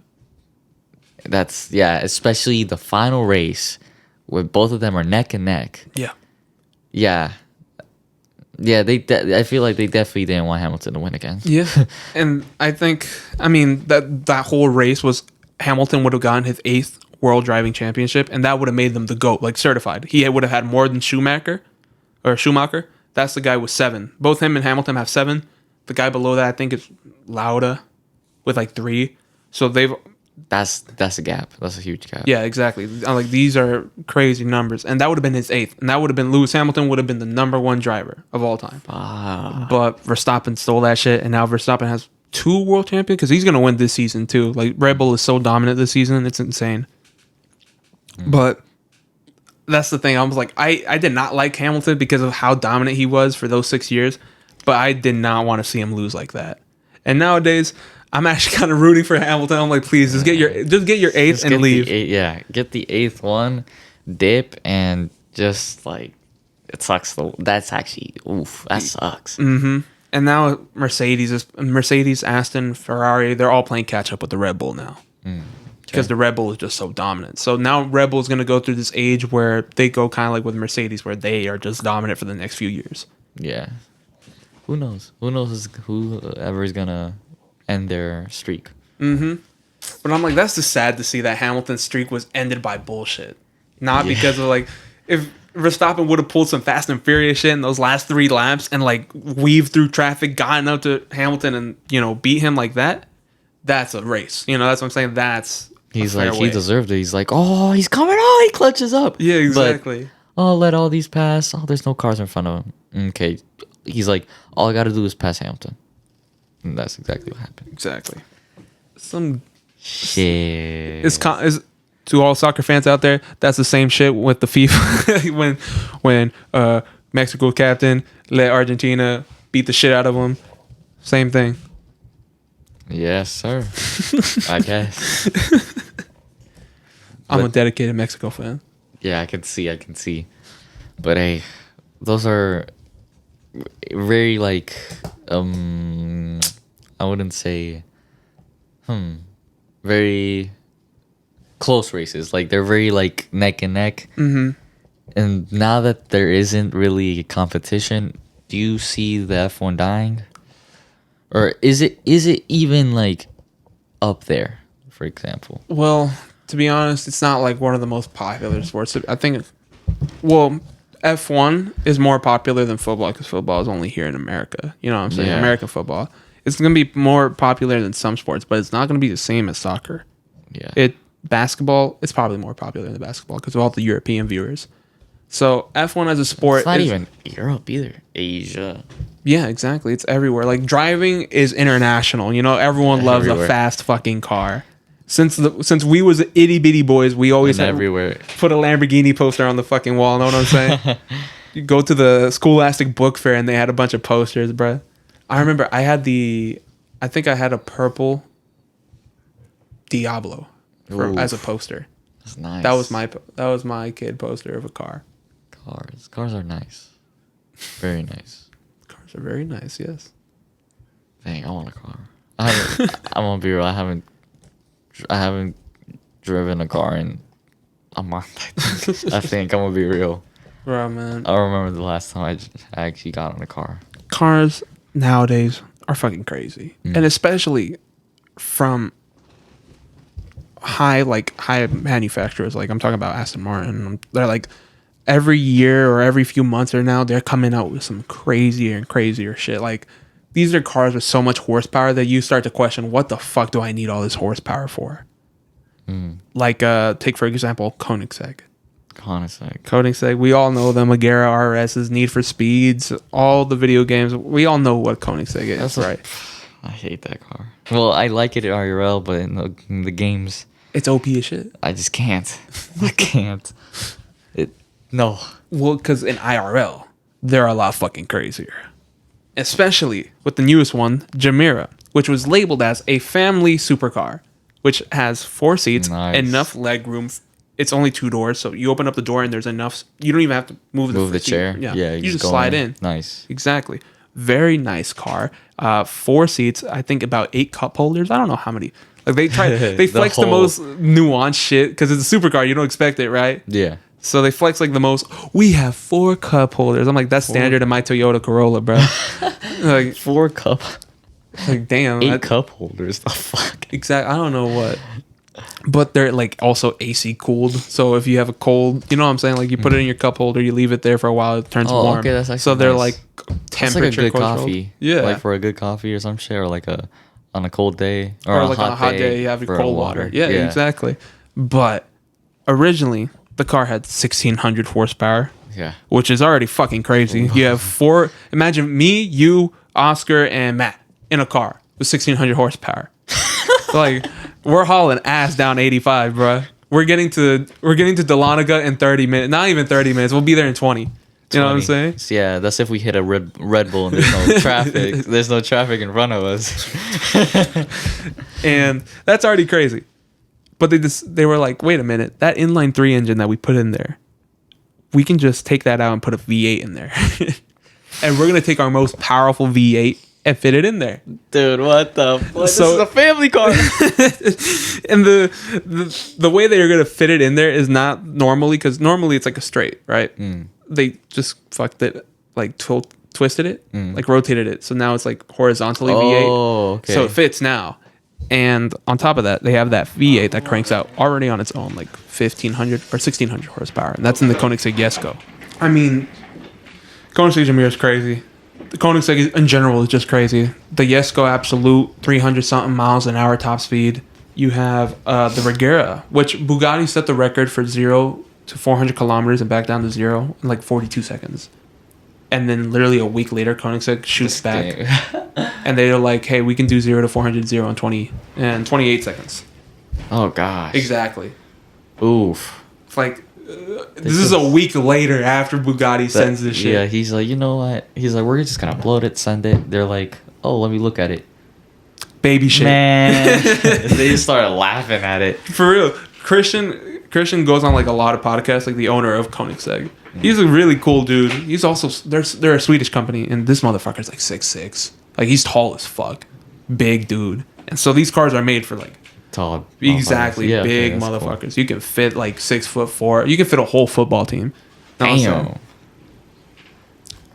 That's, yeah, especially the final race where both of them are neck and neck. Yeah. Yeah. Yeah, I feel like they definitely didn't want Hamilton to win again. Yeah. And I think, I mean, that whole race was Hamilton would have gotten his 8th World Driving Championship, and that would have made them the GOAT, like certified. He would have had more than Schumacher. That's the guy with 7. Both him and Hamilton have 7. The guy below that, I think, is Lauda with like 3. So they've... That's a gap. That's a huge gap. Yeah, exactly. Like, these are crazy numbers. And that would have been his 8th. And that would have been... Lewis Hamilton would have been the number 1 driver of all time. But Verstappen stole that shit, and now Verstappen has 2 world champions, because he's going to win this season too. Like, Red Bull is so dominant this season. It's insane. But that's the thing. I was like, I did not like Hamilton because of how dominant he was for those 6 years, but I did not want to see him lose like that. And nowadays, I'm actually kind of rooting for Hamilton. I'm like, please, just get your 8th and leave. Get the 8th one, dip, and just like, it sucks. That's actually, oof, that sucks. Mm-hmm. And now Mercedes, Aston, Ferrari, they're all playing catch up with the Red Bull now. Because the Red Bull is just so dominant. So now Red Bull is going to go through this age where they go kind of like with Mercedes, where they are just dominant for the next few years. Yeah. Who knows? Whoever is going to end their streak. Mm-hmm. But I'm like, that's just sad to see that Hamilton's streak was ended by bullshit. Not because of like, if Verstappen would have pulled some Fast and Furious shit in those last 3 laps and like weaved through traffic, gotten up to Hamilton and, you know, beat him like that, that's a race. You know, that's what I'm saying. He's like, he deserved it. He's like, oh, he's coming on. He clutches up. Yeah, exactly. But, let all these pass. Oh, there's no cars in front of him. Okay. He's like, all I got to do is pass Hamilton. And that's exactly what happened. Exactly. Some shit. Is to all soccer fans out there, that's the same shit with the FIFA when Mexico captain let Argentina beat the shit out of them. Same thing. Yes, sir. I guess. I'm a dedicated Mexico fan. Yeah, I can see. But hey, those are very like I wouldn't say very close races. Like they're very like neck and neck. Mm-hmm. And now that there isn't really competition, do you see the F1 dying? Or is it even like up there, for example? Well, to be honest, it's not like one of the most popular sports. I think, F1 is more popular than football because football is only here in America. You know what I'm saying? Yeah. American football. It's going to be more popular than some sports, but it's not going to be the same as soccer. Yeah. Basketball, it's probably more popular than basketball because of all the European viewers. So F1 as a sport, it's not even Europe either. Asia. Yeah, exactly. It's everywhere. Like driving is international. You know, everyone loves a fast fucking car. Since we was itty bitty boys, we always had everywhere put a Lamborghini poster on the fucking wall. Know what I'm saying? You go to the Scholastic Book Fair and they had a bunch of posters, bruh. I remember I think I had a purple Diablo as a poster. That's nice. That was my kid poster of a car. Cars are nice. Very nice. Cars are very nice, yes. Dang, I want a car. I'm gonna be real. I haven't driven a car in a month. I think I'm gonna be real. Bro, man. I remember the last time I actually got on a car. Cars nowadays are fucking crazy. And especially from high manufacturers. Like I'm talking about Aston Martin. They're like every year or every few months or now they're coming out with some crazier and crazier shit. Like these are cars with so much horsepower that you start to question, what the fuck do I need all this horsepower for? Like, take for example, Koenigsegg. Koenigsegg, we all know them. Agera RS's, Need for Speeds, all the video games. We all know what Koenigsegg is, right? I hate that car. Well, I like it at IRL, but in the games, it's OP as shit. I just can't. I can't. No. Well, because in IRL, they're a lot fucking crazier. Especially with the newest one, Jamira, which was labeled as a family supercar, which has 4 seats, enough leg room. It's only 2 doors, so you open up the door and there's enough. You don't even have to move the chair. Yeah, you just slide in. Nice. Exactly. Very nice car. 4 seats. I think about 8 cup holders. I don't know how many. Like they flex the most nuanced shit because it's a supercar. You don't expect it, right? Yeah. So they flex like the most. We have 4 cup holders. I'm like, that's standard in my Toyota Corolla, bro. Like 4 cup. Like damn. 8 cup holders. The fuck. Exactly. I don't know what. But they're like also AC cooled. So if you have a cold, you know what I'm saying? Like you put it in your cup holder, you leave it there for a while, it turns warm. Okay, that's actually so they're nice. like temperature that's like a good controlled. coffee. Yeah. Like for a good coffee or some shit, or like on a cold day. Or like on a hot day, you have your cold water. Yeah, yeah, exactly. But originally the car had 1600 horsepower. Yeah. Which is already fucking crazy. You have 4, imagine me, you, Oscar, and Matt in a car with 1600 horsepower. Like we're hauling ass down 85, bro. We're getting to Dahlonega in 30 minutes. Not even 30 minutes. We'll be there in 20. You know what I'm saying? Yeah, that's if we hit a Red Bull and there's no traffic. There's no traffic in front of us. And that's already crazy. But they were like, wait a minute, that inline 3 engine that we put in there, we can just take that out and put a V8 in there. And we're gonna take our most powerful V8 and fit it in there. Dude, what the fuck? So, this is a family car. And the way they're gonna fit it in there is not normally, because normally it's like a straight, right? They just fucked it, like twisted it, like rotated it, so now it's like horizontally V8. Okay. So it fits now. And on top of that, they have that V8 that cranks out already on its own, like 1500 or 1600 horsepower, and that's in the Koenigsegg Jesko. I mean, Koenigsegg Jamir is crazy. The Koenigsegg in general is just crazy. The Jesko Absolute, 300 something miles an hour top speed. You have the Regera, which Bugatti set the record for 0 to 400 kilometers and back down to 0 in like 42 seconds. And then literally a week later, Koenigsegg shoots back. And they're like, hey, we can do 0 to 400 in 28 seconds. Oh, gosh. Exactly. Oof. It's like, this is a week later after Bugatti sends this shit. Yeah, he's like, you know what? He's like, we're just going to upload it, send it. They're like, oh, let me look at it. Baby shit. Man. They just started laughing at it. For real. Christian goes on like a lot of podcasts, like the owner of Koenigsegg. He's a really cool dude. He's also, they're a Swedish company, and this motherfucker's like 6'6". Like, he's tall as fuck. Big dude. And so these cars are made for like Tall. exactly Yeah, big okay, motherfuckers. Cool. You can fit like 6'4". You can fit a whole football team. Damn.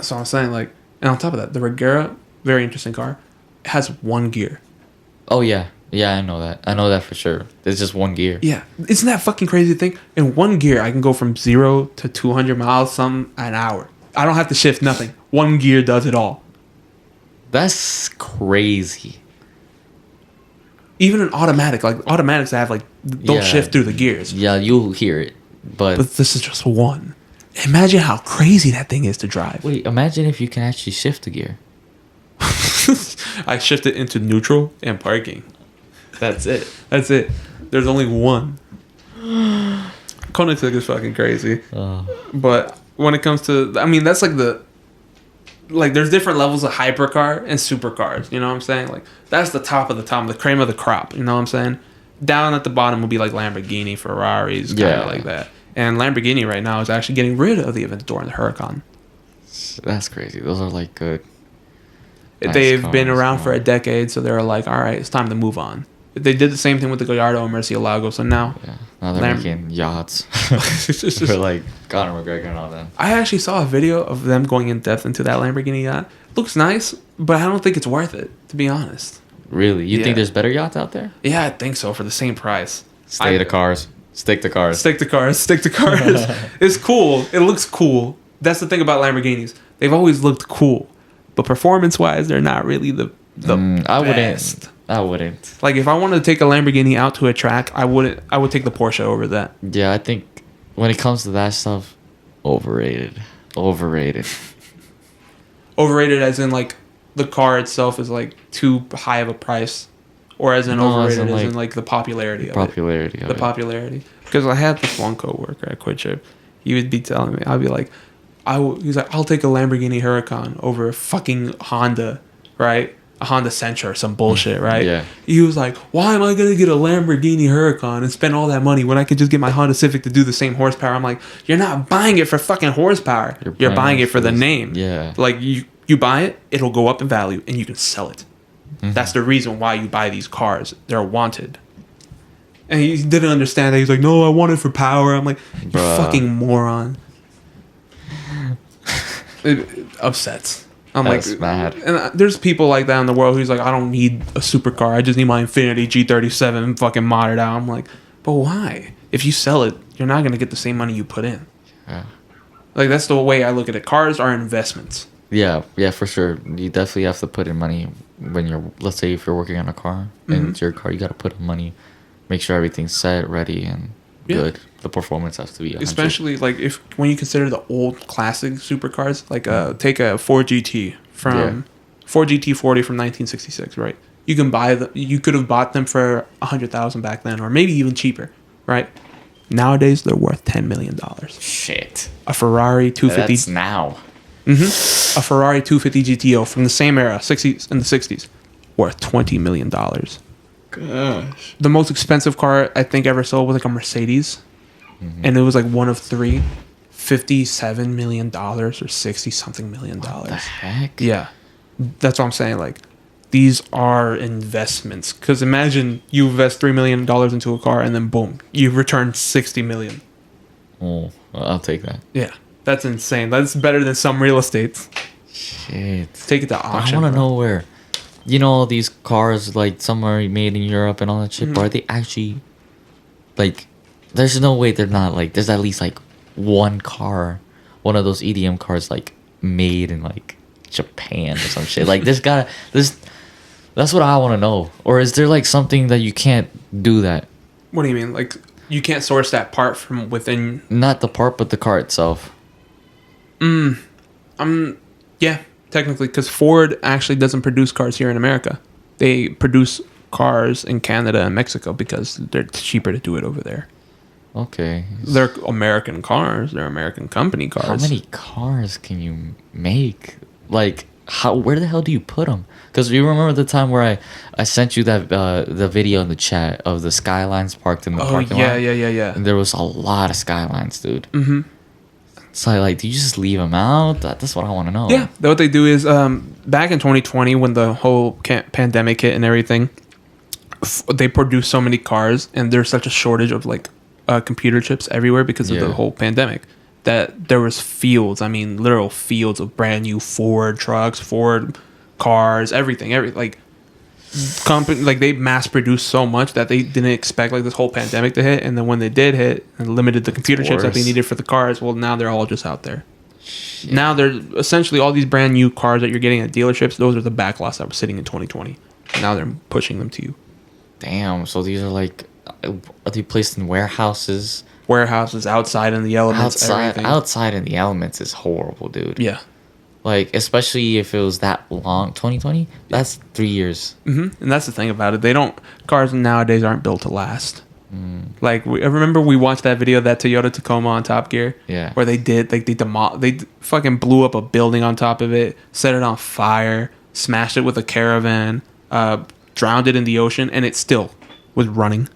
So I'm saying, like, and on top of that, the Regera, very interesting car, has 1 gear. Oh, yeah. Yeah, I know that. I know that for sure. It's just 1 gear. Yeah. Isn't that fucking crazy to think? In 1 gear, I can go from 0 to 200 miles an hour. I don't have to shift nothing. 1 gear does it all. That's crazy. Even an automatic, like automatics that have like don't shift through the gears. Yeah, you'll hear it. But this is just 1. Imagine how crazy that thing is to drive. wait, imagine if you can actually shift the gear. I shift it into neutral and parking. That's it. That's it. There's only 1. Koenigsegg is fucking crazy. But when it comes to, I mean, that's like there's different levels of hypercar and supercars. You know what I'm saying? Like, that's the top of the top, the cream of the crop. You know what I'm saying? Down at the bottom will be like Lamborghini, Ferraris, kind of like that. And Lamborghini right now is actually getting rid of the Aventador and the Huracan. That's crazy. Those are like good. They've been around for a decade, so they're like, all right, it's time to move on. They did the same thing with the Gallardo and Murcielago, so now they're making yachts for like Conor McGregor and all that. I actually saw a video of them going in depth into that Lamborghini yacht. Looks nice, but I don't think it's worth it, to be honest. Really? You think there's better yachts out there? Yeah, I think so, for the same price. Stick to cars. Stick to cars. It's cool. It looks cool. That's the thing about Lamborghinis. They've always looked cool. but performance-wise, they're not really the I best. wouldn't. Like if I wanted to take a Lamborghini out to a track, I would take the Porsche over that. Yeah, I think when it comes to that stuff, overrated. Overrated. Overrated as in like the car itself is like too high of a price, or as in No, overrated as in like the popularity of it. The popularity. Because I had this one coworker at QuitTrip. He would be telling me, I'd be like, he's like, I'll take a Lamborghini Huracan over a fucking Honda, right? A Honda Sentra or some bullshit, right? Yeah. He was like, why am I going to get a Lamborghini Huracan and spend all that money when I could just get my Honda Civic to do the same horsepower? I'm like, you're not buying it for fucking horsepower. You're buying it for the name. Yeah. Like, you buy it, it'll go up in value, and you can sell it. That's the reason why you buy these cars. They're wanted. And he didn't understand that. He's like, no, I want it for power. I'm like, you fucking moron. It upsets. I'm That's like, mad. And there's people like that in the world who's like, I don't need a supercar. I just need my Infiniti G37 fucking modded out. I'm like, but why? If you sell it, you're not going to get the same money you put in. Yeah. Like, that's the way I look at it. Cars are investments. Yeah, for sure. You definitely have to put in money when you're, let's say if you're working on a car and it's your car, you got to put in money, make sure everything's set, ready, and good. The performance has to be 100. Especially like when you consider the old classic supercars, like take a Ford GT from Ford GT40 from 1966, right? You can you could have bought them for $100,000 back then, or maybe even cheaper, right? Nowadays they're worth $10 million. Shit. A Ferrari 250. That's now. A Ferrari 250 GTO from the same era, 60s in the 60s, worth $20 million. Gosh. The most expensive car I think ever sold was like a Mercedes, and it was like one of three, $57 million or 60 something million dollars. The heck? Yeah, that's what I'm saying. Like, these are investments. Because imagine you invest $3 million into a car, and then boom, you return $60 million. Oh, I'll take that. Yeah, that's insane. That's better than some real estate. Shit. Take it to auction. I want to know where. You know, all these cars, like, some are made in Europe and all that shit, but are they actually, like, there's no way they're not, like, there's at least, like, one of those EDM cars, like, made in, like, Japan or some shit. Like, that's what I want to know. Or is there, like, something that you can't do that? What do you mean? Like, you can't source that part from within? Not the part, but the car itself. Yeah, technically, because Ford actually doesn't produce cars here in America. They produce cars in Canada and Mexico because they're cheaper to do it over there. Okay. They're American cars. They're American company cars. How many cars can you make? Like, where the hell do you put them? Because you remember the time where I sent you that the video in the chat of the Skylines parked in the parking lot? Yeah. And there was a lot of Skylines, dude. So, like, do you just leave them out? That's what I want to know. Yeah. What they do is, back in 2020, when the whole pandemic hit and everything, they produced so many cars, and there's such a shortage of, like, computer chips everywhere because of the whole pandemic, that there was fields, I mean, literal fields of brand new Ford trucks, Ford cars, everything. Like, company, like, they mass produced so much that they didn't expect, like, this whole pandemic to hit, and then when they did hit and limited the computer chips that they needed for the cars, well, now they're all just out there. Shit. Now they're essentially all these brand new cars that you're getting at dealerships. Those are the backlots that were sitting in 2020. Now they're pushing them to you. Damn. So these are like, are they placed in warehouses? Warehouses, outside in the elements. Outside in the elements is horrible, dude. Yeah. Like, especially if it was that long, 2020, that's 3 years. And that's the thing about it. Cars nowadays aren't built to last. Like, I remember we watched that video of that Toyota Tacoma on Top Gear. Yeah. Where they did, like, they fucking blew up a building on top of it, set it on fire, smashed it with a caravan, drowned it in the ocean, and it still was running.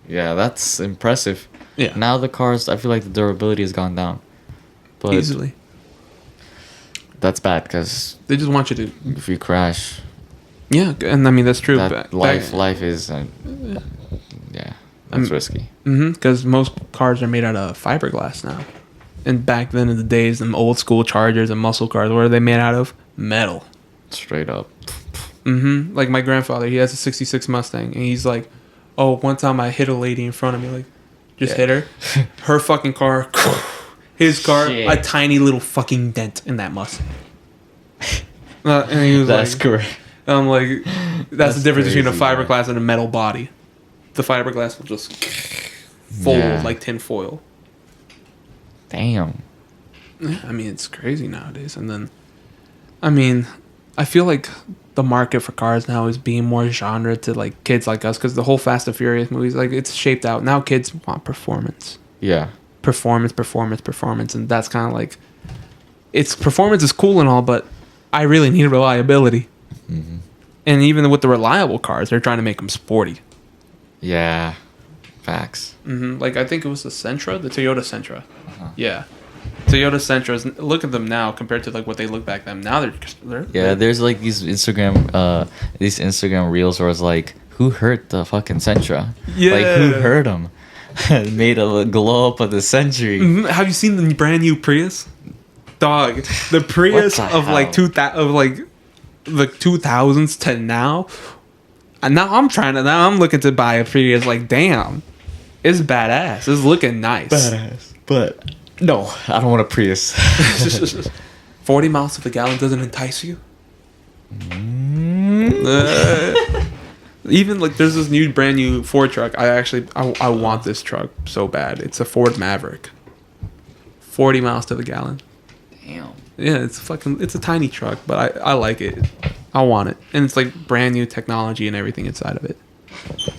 Yeah, that's impressive. Yeah. Now the cars, I feel like the durability has gone down. But easily. That's bad because they just want you to. If you crash. Yeah, and I mean that's true. Life is. Yeah, that's risky. Because most cars are made out of fiberglass now, and back then in the days, them old school Chargers and muscle cars, what are they made out of? Metal. Straight up. Like my grandfather, he has a '66 Mustang, and he's like, "Oh, one time I hit a lady in front of me, like, just hit her. Her fucking car." His car, a tiny little fucking dent in that Mustang. And he was That's like, correct. I'm like, that's the difference between a crazy, bro. fiberglass and a metal body. The fiberglass will just fold Yeah. like tin foil. Damn. I mean, it's crazy nowadays. And then, I mean, I feel like the market for cars now is being more genre to like kids like us, because the whole Fast and Furious movies, like, it's shaped out. Now kids want performance. Yeah. Performance. And that's kind of like, it's performance is cool and all, but I really need reliability. Mm-hmm. And even with the reliable cars, they're trying to make them sporty. Yeah. Facts. Like, I think it was the Sentra, the Toyota Sentra. Yeah. Toyota Sentras, look at them now compared to like what they look back then. Now they're There's like these Instagram reels where it's like, who hurt the fucking Sentra? Yeah. Like, who hurt him? Made a glow up of the century. Have you seen the brand new Prius? Dog, the Prius What the of like hell? the 2000s to now. And now I'm looking to buy a Prius. Like, damn, it's badass. It's looking nice. Badass. But no, I don't want a Prius. 40 miles to the gallon doesn't entice you? Even like there's this brand new Ford truck. I want this truck so bad. It's a Ford Maverick. 40 miles to the gallon. Damn. Yeah, it's a tiny truck, but I like it. I want it. And it's like brand new technology and everything inside of it.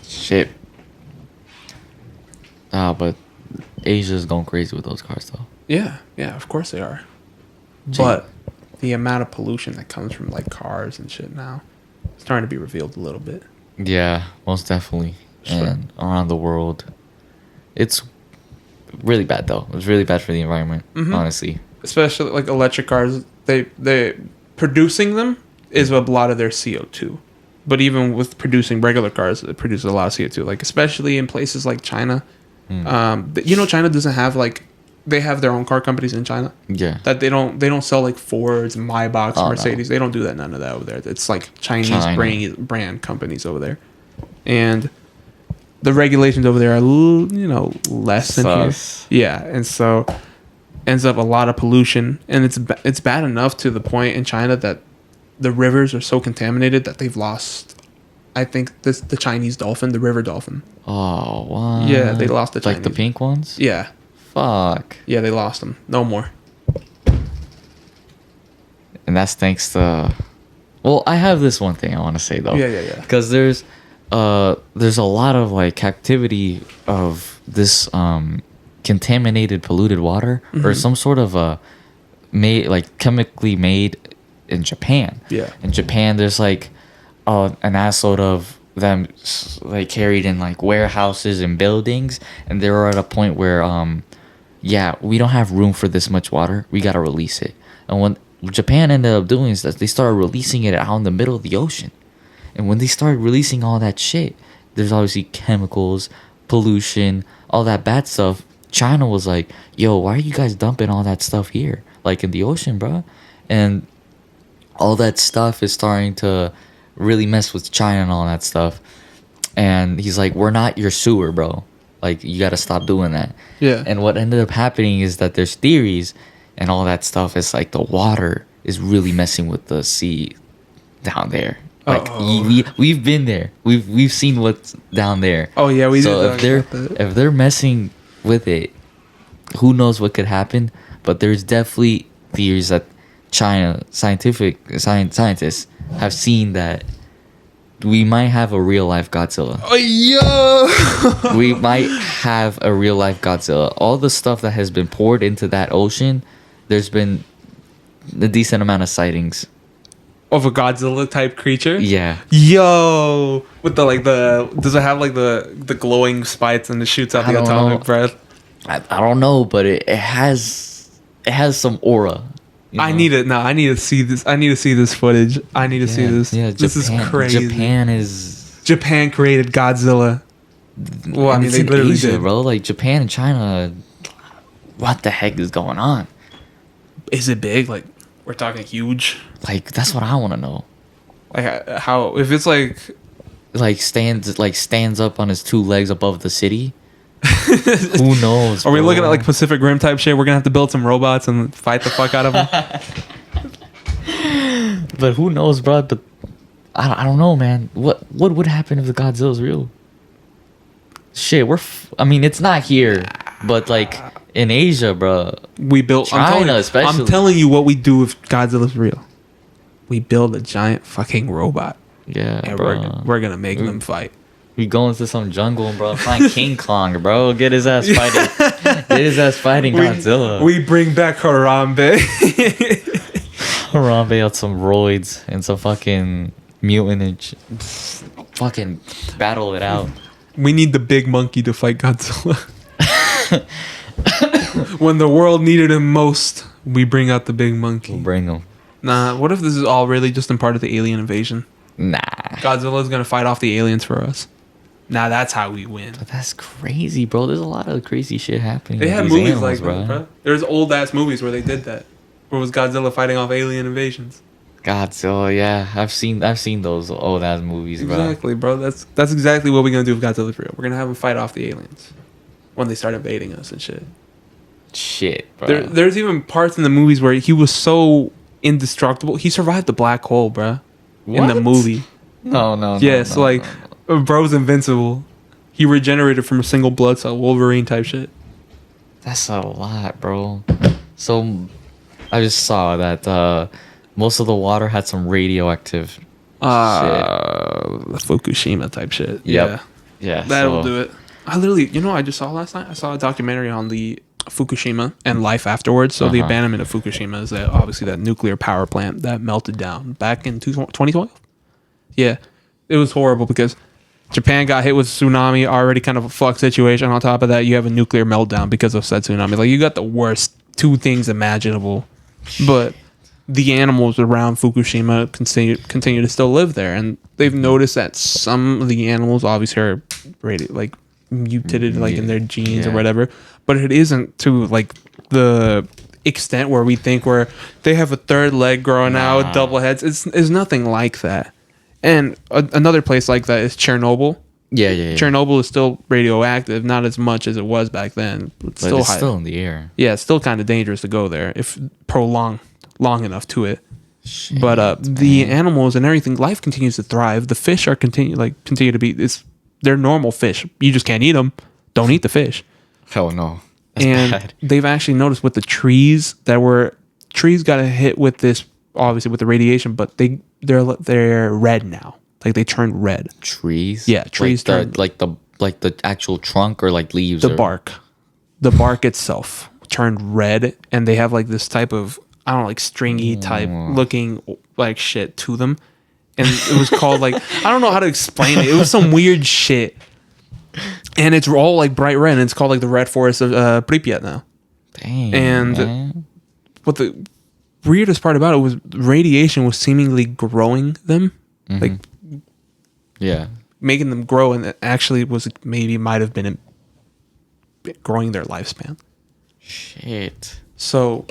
Shit. But Asia's going crazy with those cars though. Yeah, of course they are. But the amount of pollution that comes from like cars and shit now is starting to be revealed a little bit. Yeah, most definitely. Sure. And around the world, it's really bad though. It's really bad for the environment, honestly. Especially like electric cars, they producing them is a lot of their CO2. But even with producing regular cars, it produces a lot of CO2. Like especially in places like China, China doesn't have like, they have their own car companies in China. Yeah. That they don't sell like Fords, Maybachs, Oh, Mercedes. No. They don't do that. None of that over there. It's like Chinese China. brand companies over there, and the regulations over there are less than here. Sus. Yeah, and so ends up a lot of pollution, and it's bad enough to the point in China that the rivers are so contaminated that they've lost. I think the Chinese dolphin, the river dolphin. Oh, what? Yeah, they lost the like the Chinese. pink ones? Yeah, Fuck. yeah, they lost them. No more. And that's thanks to. Well, I have this one thing I want to say though. Yeah. Because there's a lot of like captivity of this contaminated, polluted water or some sort of chemically made in Japan. Yeah. In Japan, there's like an assload of them like carried in like warehouses and buildings, and they were at a point where we don't have room for this much water. We gotta release it. And when Japan ended up doing is that they started releasing it out in the middle of the ocean. And when they started releasing all that shit, there's obviously chemicals, pollution, all that bad stuff. China was like, yo, why are you guys dumping all that stuff here? Like in the ocean, bro. And all that stuff is starting to really mess with China and all that stuff. And he's like, we're not your sewer, bro. Like, you gotta stop doing that. Yeah. And what ended up happening is that there's theories and all that stuff. It's like the water is really messing with the sea down there. Like we've been there. We've seen what's down there. Oh yeah, we So did. if they're messing with it, who knows what could happen? But there's definitely theories that China scientists have seen that we might have a real life Godzilla. Oh yo. We might have a real life Godzilla. All the stuff that has been poured into that ocean, there's been a decent amount of sightings. Of a Godzilla type creature? Yeah. Yo, with does it have like the glowing spikes and it shoots out I the don't atomic know. breath? I don't know, but it has some aura. You know? I need to see this. I need to see this footage. I need to see this. Yeah, this is crazy. Japan created Godzilla. Well, I mean, it's they in literally Asia, did. bro. Like Japan and China. What the heck is going on? Is it big? Like, we're talking huge. Like, that's what I want to know. Like, how if it's like stands up on his two legs above the city. Who knows? Are we bro? looking at like Pacific Rim type shit? We're gonna have to build some robots and fight the fuck out of them. But who knows, bro? But I don't know, man. What would happen if the Godzilla's real? Shit, I mean, it's not here, but like in Asia, bro. We built China, especially. I'm telling you what we do if Godzilla's real. We build a giant fucking robot. Yeah, And bro. we're gonna make them fight. We go into some jungle, bro. Find King Kong, bro. Get his ass fighting. Get his ass fighting Godzilla. We bring back Harambe. Harambe out some roids and some fucking mutant fucking battle it out. We need the big monkey to fight Godzilla. When the world needed him most, we bring out the big monkey. We'll bring him. Nah, what if this is all really just in part of the alien invasion? Nah. Godzilla's gonna fight off the aliens for us. Nah, that's how we win. But that's crazy, bro. There's a lot of crazy shit happening. They with had these movies animals, like that, bro. There's old ass movies where they did that. Where it was Godzilla fighting off alien invasions. Godzilla, yeah. I've seen those old ass movies, bro. Exactly, bro. That's exactly what we're gonna do with Godzilla for real. We're gonna have them fight off the aliens when they start invading us and shit. Shit, bro. There's even parts in the movies where he was so indestructible. He survived the black hole, bro. In the What? movie. No. Yeah, so like, bro's invincible. He regenerated from a single blood cell, Wolverine type shit. That's a lot, bro. So, I just saw that most of the water had some radioactive shit. Fukushima type shit. Yep. Yeah. That'll do it. I literally, I just saw last night? I saw a documentary on the Fukushima and life afterwards. So the abandonment of Fukushima is obviously that nuclear power plant that melted down back in 2012. Yeah. It was horrible because Japan got hit with tsunami, already kind of a fucked situation. On top of that, you have a nuclear meltdown because of said tsunami. Like, you got the worst two things imaginable. But the animals around Fukushima continue to still live there, and they've noticed that some of the animals obviously are mutated in their genes or whatever, but it isn't to like the extent where we think where they have a third leg growing out, double heads. It's nothing like that. And another place like that is Chernobyl. Yeah. Chernobyl is still radioactive, not as much as it was back then. But It's still in the air. Yeah, it's still kind of dangerous to go there if prolonged long enough to it. Shit, but the animals and everything, life continues to thrive. The fish are continue to be they're normal fish. You just can't eat them. Don't eat the fish. Hell no. That's and bad. They've actually noticed with the trees got hit with this, obviously with the radiation, but they're red now. Like they turned red. Trees? Yeah, trees like the actual trunk or like leaves? The bark. The bark itself turned red, and they have like this type of, I don't know, like stringy type looking like shit to them. And it was called like, I don't know how to explain it. It was some weird shit. And it's all like bright red, and it's called like the red forest of Pripyat now. Dang. And man. What the weirdest part about it was radiation was seemingly growing them. Like, yeah, making them grow, and it actually might have been growing their lifespan. Shit. So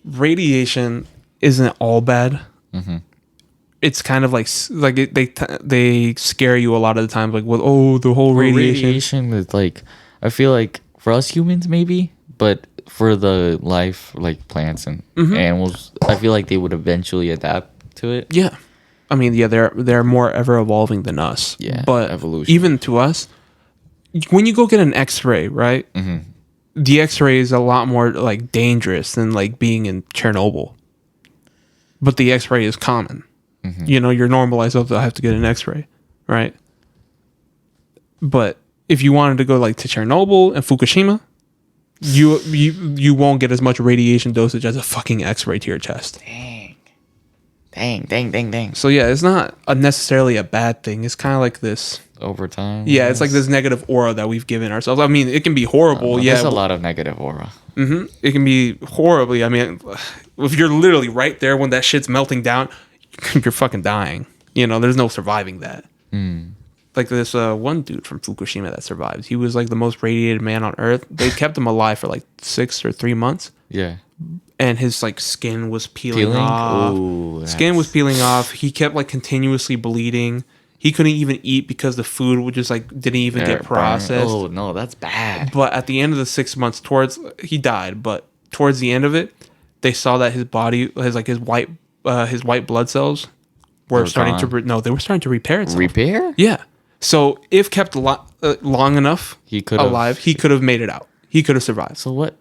radiation isn't all bad. It's kind of like they scare you a lot of the time, like, well, the whole radiation. Radiation is like, I feel like for us humans maybe, but for the life like plants and animals, I feel like they would eventually adapt to it. Yeah. I mean, yeah, they're more ever evolving than us. Yeah, but evolution. Even to us, when you go get an X-ray, right? The X-ray is a lot more like dangerous than like being in Chernobyl. But the X-ray is common. You're normalized up to have to get an X-ray, right? But if you wanted to go like to Chernobyl and Fukushima, you won't get as much radiation dosage as a fucking X-ray to your chest. Dang. So yeah, it's not necessarily a bad thing. It's kind of like this over time. Yeah, it's like this negative aura that we've given ourselves. I mean, it can be horrible. There's a lot of negative aura. It can be horribly. I mean, if you're literally right there when that shit's melting down, you're fucking dying. There's no surviving that. Like this one dude from Fukushima that survived. He was like the most radiated man on Earth. They kept him alive for like 6 or 3 months. Yeah. And his like skin was peeling off. Ooh, skin was peeling off. He kept like continuously bleeding. He couldn't even eat because the food would just like didn't even get processed. Oh no, that's bad. But at the end of the 6 months, he died. But towards the end of it, they saw that his body, his white his white blood cells were starting to they were starting to repair itself. Repair? Yeah. So if kept long enough He could alive, he could have made it out. He could have survived. So what?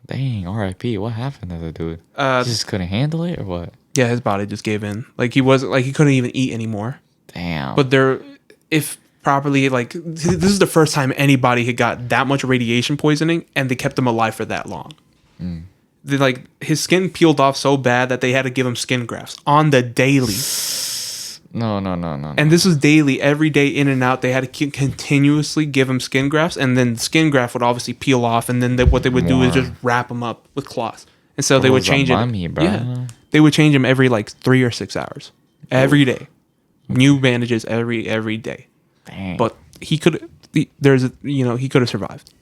Dang, R.I.P. What happened to the dude? He just couldn't handle it, or what? Yeah, his body just gave in. Like he wasn't like he couldn't even eat anymore. Damn. But if properly, like this is the first time anybody had got that much radiation poisoning, and they kept him alive for that long. Like his skin peeled off so bad that they had to give him skin grafts on the daily. No. And this was daily, every day in and out. They had to continuously give him skin grafts, and then the skin graft would obviously peel off, and then what they would do is just wrap him up with cloths. And so they would change it. Yeah, they would change him every like 3 or 6 hours, every day. New bandages every day. Dang. But he could. He could have survived.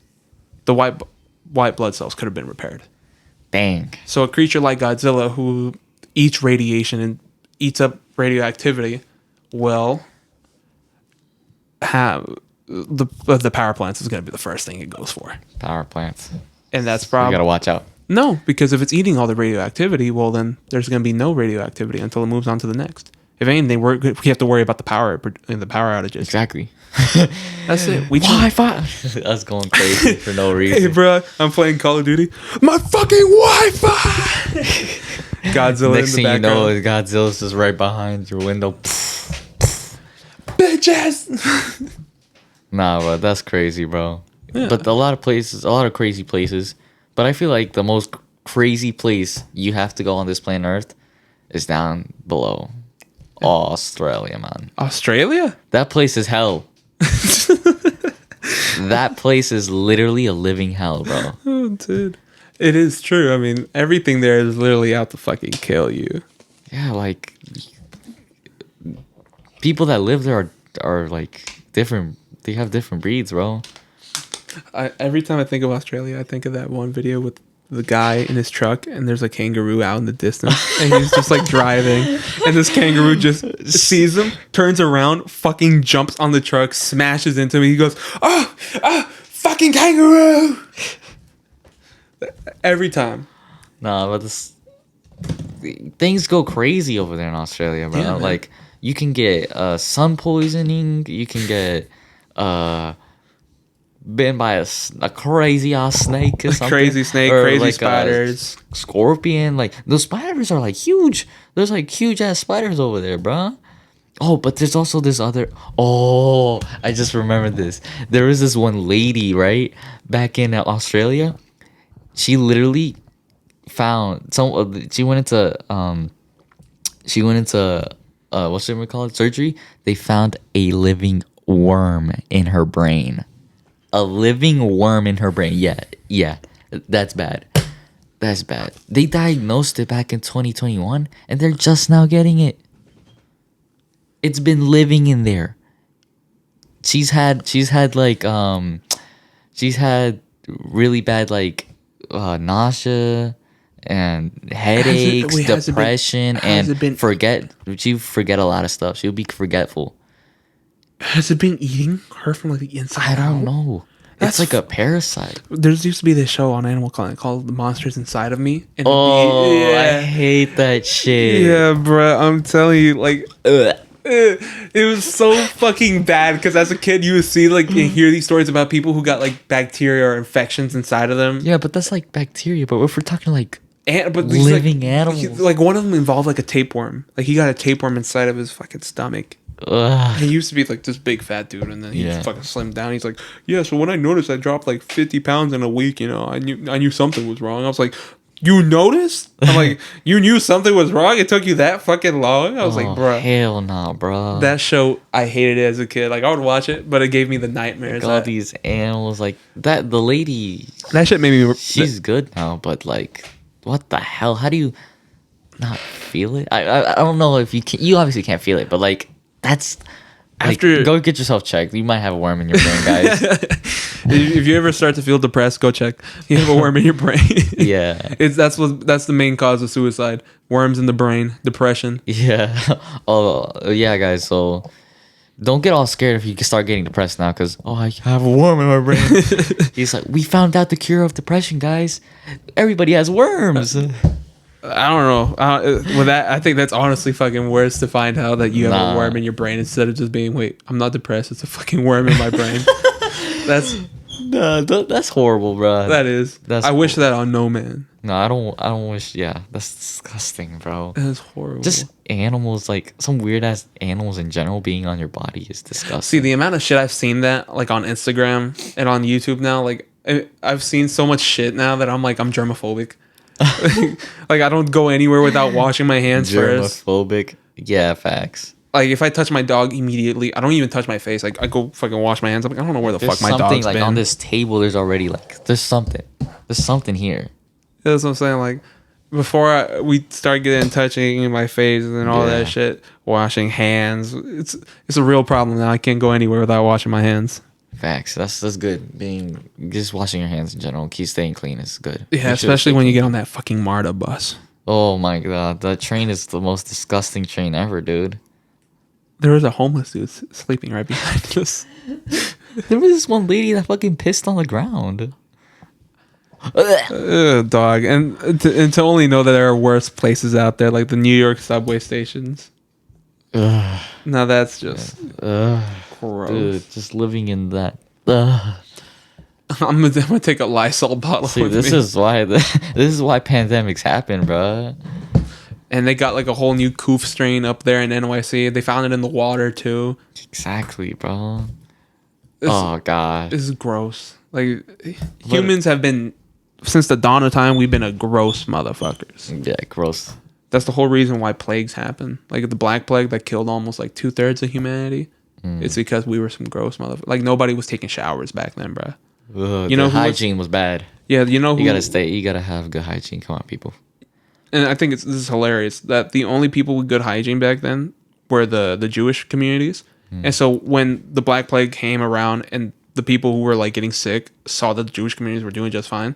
The white blood cells could have been repaired. Dang. So a creature like Godzilla, who eats radiation and eats up radioactivity, will have the power plants is going to be the first thing it goes for. Power plants. And that's You probably gotta watch out. no, because if it's eating all the radioactivity, well then there's going to be no radioactivity until it moves on to the next. If anything, we have to worry about the power outages. Exactly. That's it. Wi-Fi. Us going crazy for no reason. Hey, bro, I'm playing Call of Duty. My fucking Wi-Fi. Godzilla Next in the thing you know, background. Godzilla's just right behind your window. Bitches. Nah, but that's crazy, bro. Yeah. But a lot of crazy places. But I feel like the most crazy place you have to go on this planet Earth is down below. Australia, man. Australia? That place is hell. That place is literally a living hell, bro. Oh, dude. It is true. I mean, everything there is literally out to fucking kill you. Yeah, like people that live there are like different. They have different breeds, bro. Every time I think of Australia, I think of that one video with the guy in his truck, and there's a kangaroo out in the distance, and he's just like driving, and this kangaroo just sees him, turns around, fucking jumps on the truck, smashes into him. He goes, "Oh, fucking kangaroo!" Every time. Nah, but things go crazy over there in Australia, bro. Yeah, man. Like you can get sun poisoning. You can get bitten by a crazy ass snake or something. Crazy snake, Or crazy like spiders. a scorpion. Like those spiders are like huge. There's like huge ass spiders over there, bro. Oh, but there's also this other. Oh, I just remembered this. There was this one lady, right, back in Australia. She literally found some. She went into what's it called, surgery. They found a living worm in her brain. A living worm in her brain. Yeah, that's bad. That's bad. They diagnosed it back in 2021, and they're just now getting it. It's been living in there. She's had really bad like nausea and headaches, depression, she forget a lot of stuff. She'll be forgetful. Has it been eating her from like the inside? I don't know. It's like a parasite. There used to be this show on Animal Planet called The Monsters Inside of Me. And I hate that shit. Yeah, bro. I'm telling you, like, it was so fucking bad because as a kid, you would see like and hear these stories about people who got like bacteria or infections inside of them. Yeah, but that's like bacteria. But if we're talking like but living animals, like one of them involved like a tapeworm. Like he got a tapeworm inside of his fucking stomach. He used to be like this big fat dude, and then he fucking slimmed down. He's like, yeah. So when I noticed I dropped like 50 pounds in a week, I knew something was wrong. I was like, you noticed? I'm like, you knew something was wrong? It took you that fucking long? I was like, bro, hell no, bro. That show, I hated it as a kid. Like I would watch it, but it gave me the nightmares. Like all these animals, like that. The lady, that shit made me. She's good now, but like, what the hell? How do you not feel it? I don't know if you can. You obviously can't feel it, but like. That's after go get yourself checked. You might have a worm in your brain, guys. If you ever start to feel depressed, go check. You have a worm in your brain. Yeah, that's the main cause of suicide. Worms in the brain, depression. Yeah. Oh yeah, guys. So don't get all scared if you start getting depressed now, because I have a worm in my brain. He's like, we found out the cure of depression, guys. Everybody has worms. I don't know. With that, I think that's honestly fucking worse to find out that you have a worm in your brain instead of just being, wait, I'm not depressed. It's a fucking worm in my brain. That's horrible, bro. That is. I wish that on no man. No, I don't wish. Yeah, that's disgusting, bro. That's horrible. Just animals, like some weird ass animals in general, being on your body is disgusting. See, the amount of shit I've seen that like on Instagram and on YouTube now, like I've seen so much shit now that I'm like I'm germophobic. Like I don't go anywhere without washing my hands first. Germophobic. Yeah, facts. Like if I touch my dog immediately, I don't even touch my face. Like I go fucking wash my hands. I'm like I don't know where the fuck my dog's like been. on this table. There's already like there's something here. That's what I'm saying. Like before we start getting touching my face and all that shit, washing hands. It's a real problem now. I can't go anywhere without washing my hands. Facts. That's good. Just washing your hands in general, keep staying clean is good. Yeah, especially when you get on that fucking MARTA bus. Oh my god, that train is the most disgusting train ever, dude. There was a homeless dude sleeping right behind us. There was this one lady that fucking pissed on the ground. Dog, and to only know that there are worse places out there, like the New York subway stations. Now that's just gross. Dude, just living in that. I'm gonna take a Lysol bottle. See, with this me. is why this is why pandemics happen, bro. And they got like a whole new coof strain up there in NYC. They found it in the water too. Exactly, bro. Oh god, this is gross. Like humans have been since the dawn of time. We've been a gross motherfuckers. Yeah, gross. That's the whole reason why plagues happen. Like the Black Plague that killed almost like 2/3 of humanity. It's because we were some gross motherfuckers. Like nobody was taking showers back then, bro. You know, hygiene was bad. Yeah, you know, you gotta have good hygiene. Come on, people. And I think this is hilarious that the only people with good hygiene back then were the Jewish communities. And so when the Black Plague came around and the people who were like getting sick saw that the Jewish communities were doing just fine,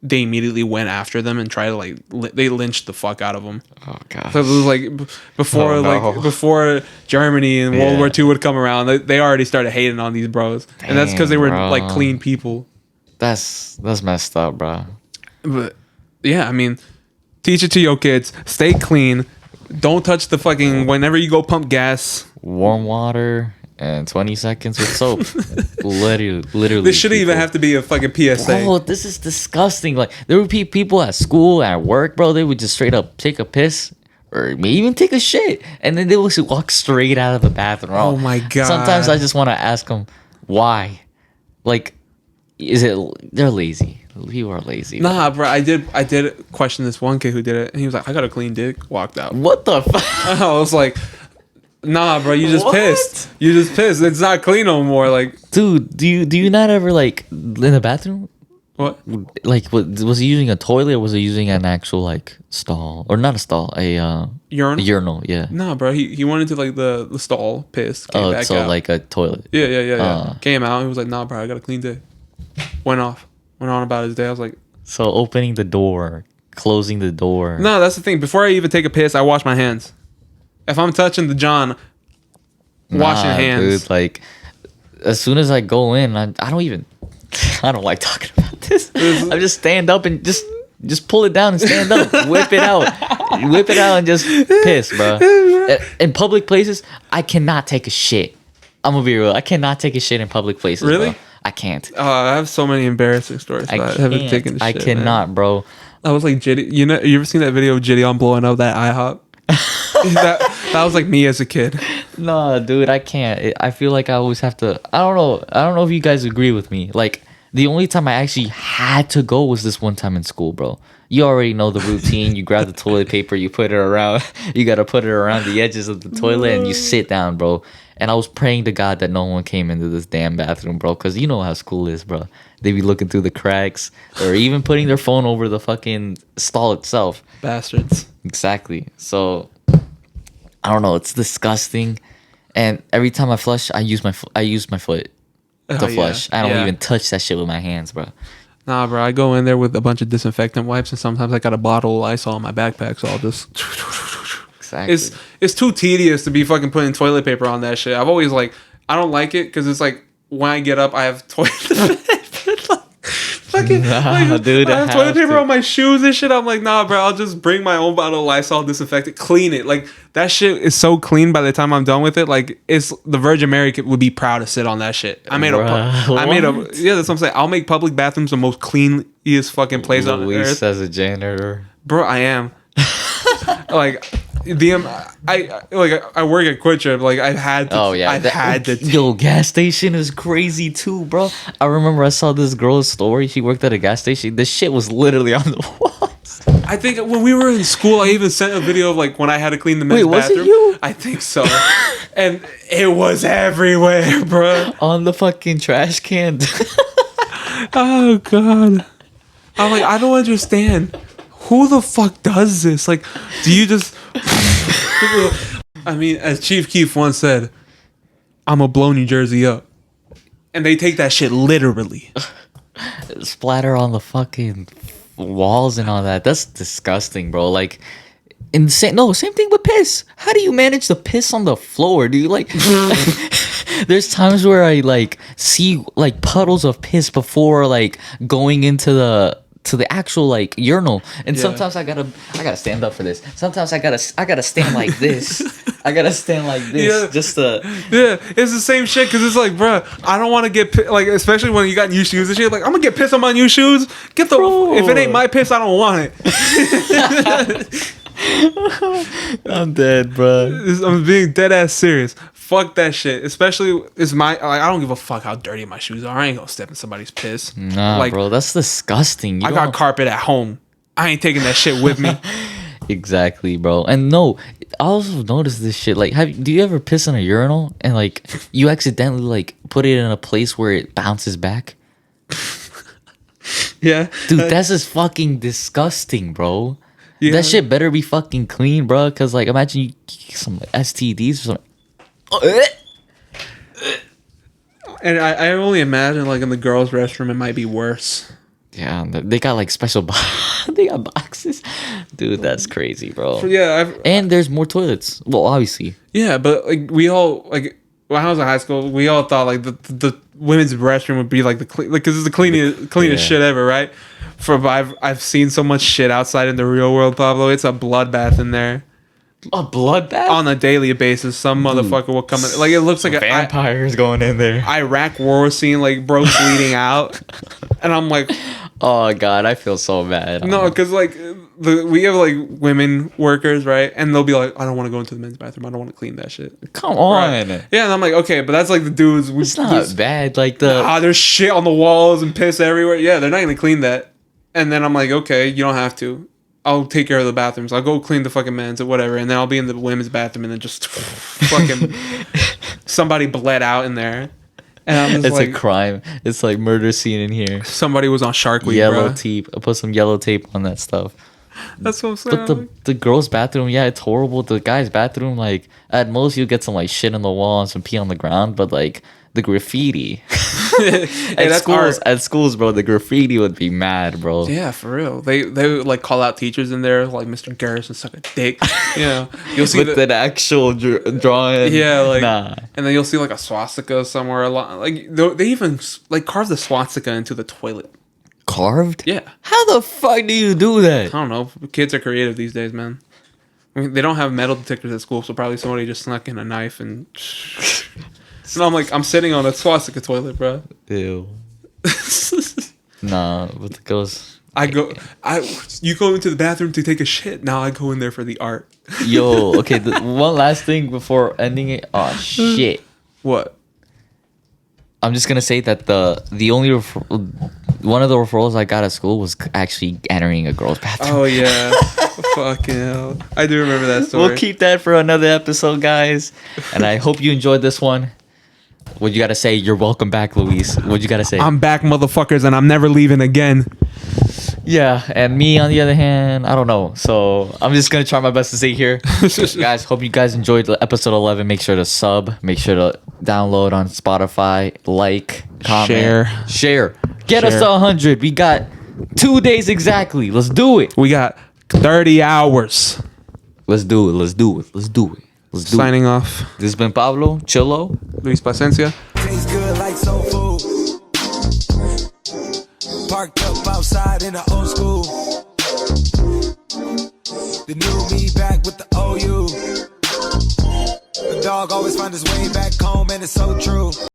they immediately went after them and tried to like they lynched the fuck out of them. Oh god! So it was like before Germany and World War II would come around, they already started hating on these bros. Damn, and that's because they were like clean people. That's messed up, bro. But yeah, I mean, teach it to your kids. Stay clean. Don't touch the fucking whenever you go pump gas. Warm water and 20 seconds with soap. literally. This shouldn't even have to be a fucking PSA. Oh, this is disgusting. Like there would be people at school, at work, bro. They would just straight up take a piss or maybe even take a shit, and then they would walk straight out of the bathroom. Oh my god. Sometimes I just want to ask them why. Like, is it they're lazy? People are lazy. Nah, bro. I did question this one kid who did it, and he was like, "I got a clean dick." Walked out. What the fuck? I was like, "Nah, bro. You just pissed. You just pissed. It's not clean no more." Like, dude, do you not ever like in the bathroom? What? Like, was he using a toilet or was he using an actual like stall or not a stall? A urinal. Urinal, yeah. Nah, bro. He went into like the stall, pissed, came back out. Like a toilet. Yeah. Came out. He was like, "Nah, bro. I got a clean dick." Went on about his day. I was like, so opening the door, closing the door. No, that's the thing. Before I even take a piss, I wash my hands. If I'm touching the John, wash your hands. Dude, like as soon as I go in, I don't like talking about this. I just stand up and just pull it down and stand up, whip it out and just piss, bro. In public places, I cannot take a shit. I'm gonna be real. I cannot take a shit in public places. Really? Bro. I can't. I have so many embarrassing stories. I haven't taken a shit. I cannot, man. Bro. I was like Jitty. You ever seen that video of Gideon blowing up that IHOP? that was like me as a kid. No, dude, I can't. I feel like I always have to. I don't know if you guys agree with me. Like the only time I actually had to go was this one time in school, bro. You already know the routine. You grab the toilet paper, you put it around. You gotta put it around the edges of the toilet, and you sit down, bro. And I was praying to God that no one came into this damn bathroom, bro. Because you know how school is, bro. They be looking through the cracks or even putting their phone over the fucking stall itself. Bastards. Exactly. So, I don't know. It's disgusting. And every time I flush, I use my foot to flush. I don't even touch that shit with my hands, bro. Nah, bro. I go in there with a bunch of disinfectant wipes, and sometimes I got a bottle of Lysol in my backpack, so I'll just... Exactly. It's too tedious to be fucking putting toilet paper on that shit. I've always like I don't like it because it's like when I get up I have toilet paper fucking like, dude, I have toilet have paper to. on my shoes and shit. I'm like, nah, bro, I'll just bring my own bottle of Lysol, disinfect it, clean it. Like that shit is so clean by the time I'm done with it. Like it's the Virgin Mary would be proud to sit on that shit. I made Bruh, yeah, that's what I'm saying. I'll make public bathrooms the most cleanest fucking place on Luis earth. as a janitor. Bro, I am. Like I work at Quick Trip. Like I've had to, I've had to Yo, gas station is crazy too, bro. I remember I saw this girl's story. She worked at a gas station. This shit was literally on the walls. I think when we were in school, I even sent a video of like when I had to clean the men's Wait, was bathroom. it you? I think so. And it was everywhere, bro. On the fucking trash can. Oh god. I'm like, I don't understand. Who the fuck does this? Like, do you just I mean, as Chief Keef once said, I'm gonna blow New Jersey up. And they take that shit literally. Splatter on the fucking walls and all that. That's disgusting, bro. Like, same thing with piss. How do you manage to piss on the floor? Do you like there's times where I like see like puddles of piss before like going into the actual like urinal, and Yeah. sometimes I gotta stand up for this. Sometimes I gotta stand like this. I gotta stand like this Yeah. just to. Yeah, it's the same shit because it's like, bruh, I don't want to get like, especially when you got new shoes and shit. Like, I'm gonna get pissed on my new shoes. Get the Bro. if it ain't my piss, I don't want it. I'm dead, bro. I'm being dead ass serious. Fuck that shit. Especially it's my like, I don't give a fuck how dirty my shoes are. I ain't gonna step in somebody's piss. Nah, like, bro, that's disgusting. I got carpet at home. I ain't taking that shit with me. Exactly, bro. And no, I also noticed this shit. Like, do you ever piss in a urinal and like you accidentally like put it in a place where it bounces back? Yeah, Dude, that's just fucking disgusting, bro. Yeah. That shit better be fucking clean, bro. Cause like, imagine you get some like, STDs or something. And I only imagine like in the girls' restroom it might be worse. Yeah, they got like special they got boxes. Dude, that's crazy, bro. Yeah, And there's more toilets. Well, obviously. yeah, but like we all like when I was in high school, we all thought like the women's restroom would be like the clean, like because it's the cleanest Yeah. shit ever, right? I've seen so much shit outside in the real world, Pablo. It's a bloodbath in there A bloodbath? on a daily basis. Some motherfucker will come in, like it looks like a Vampires going in there. Iraq war scene, like bro bleeding out, and I'm like, Oh god, I feel so bad. no, because like we have like women workers, right? And they'll be like, I don't want to go into the men's bathroom. I don't want to clean that shit. Come on. Right. Yeah, and I'm like, okay, but that's like the dudes. It's not bad. Like the There's shit on the walls and piss everywhere. Yeah, they're not gonna clean that. And then I'm like, okay, you don't have to. I'll take care of the bathrooms. I'll go clean the fucking men's or whatever, and then I'll be in the women's bathroom and then just fucking somebody bled out in there. And I'm just it's like, a crime. It's like murder scene in here. somebody was on Shark Week, Yellow bro. tape. I put some yellow tape on that stuff. That's what I'm saying. But the girls' bathroom, yeah, it's horrible. The guys' bathroom, like at most you get some like shit on the wall and some pee on the ground, but like the graffiti at schools, bro, the graffiti would be mad, bro. Yeah, for real. They would like call out teachers in there, like Mr. Garrison suck a dick. You know, you'll see With an actual drawing. yeah, like nah. and then you'll see like a swastika somewhere along. Like they even like carve the swastika into the toilet. Carved? Yeah, How the fuck do you do I that? don't know. Kids are creative these days, man. I mean, they don't have metal detectors at school, so probably somebody just snuck in a knife and. So I'm like, I'm sitting on a swastika toilet, bro. Ew. Nah, but the girls. You go into the bathroom to take a shit. Now I go in there for the art. Yo, okay, one last thing before ending it. Oh shit. What? I'm just gonna say that the only one of the referrals I got at school was actually entering a girl's bathroom. Oh yeah. Fucking hell. I do remember that story. We'll keep that for another episode, guys. And I hope you enjoyed this one. What you gotta say? You're welcome back, Luis. What you gotta say? I'm back, motherfuckers, and I'm never leaving again. Yeah, and me on the other hand, I don't know. So I'm just gonna try my best to stay here. Guys, hope you guys enjoyed episode 11. Make sure to sub. Make sure to download on Spotify. Like, comment, share. Get us Share. to 100. We got 2 days exactly. Let's do it. We got 30 hours. Let's do it. Let's do it. Let's do it. Let's do Signing it. off. This has been Pablo Chillo. Luis Placencia. Tastes good like soul food. parked up outside in the old school. The new me back with the OU. The dog always find his way back home, and it's so true.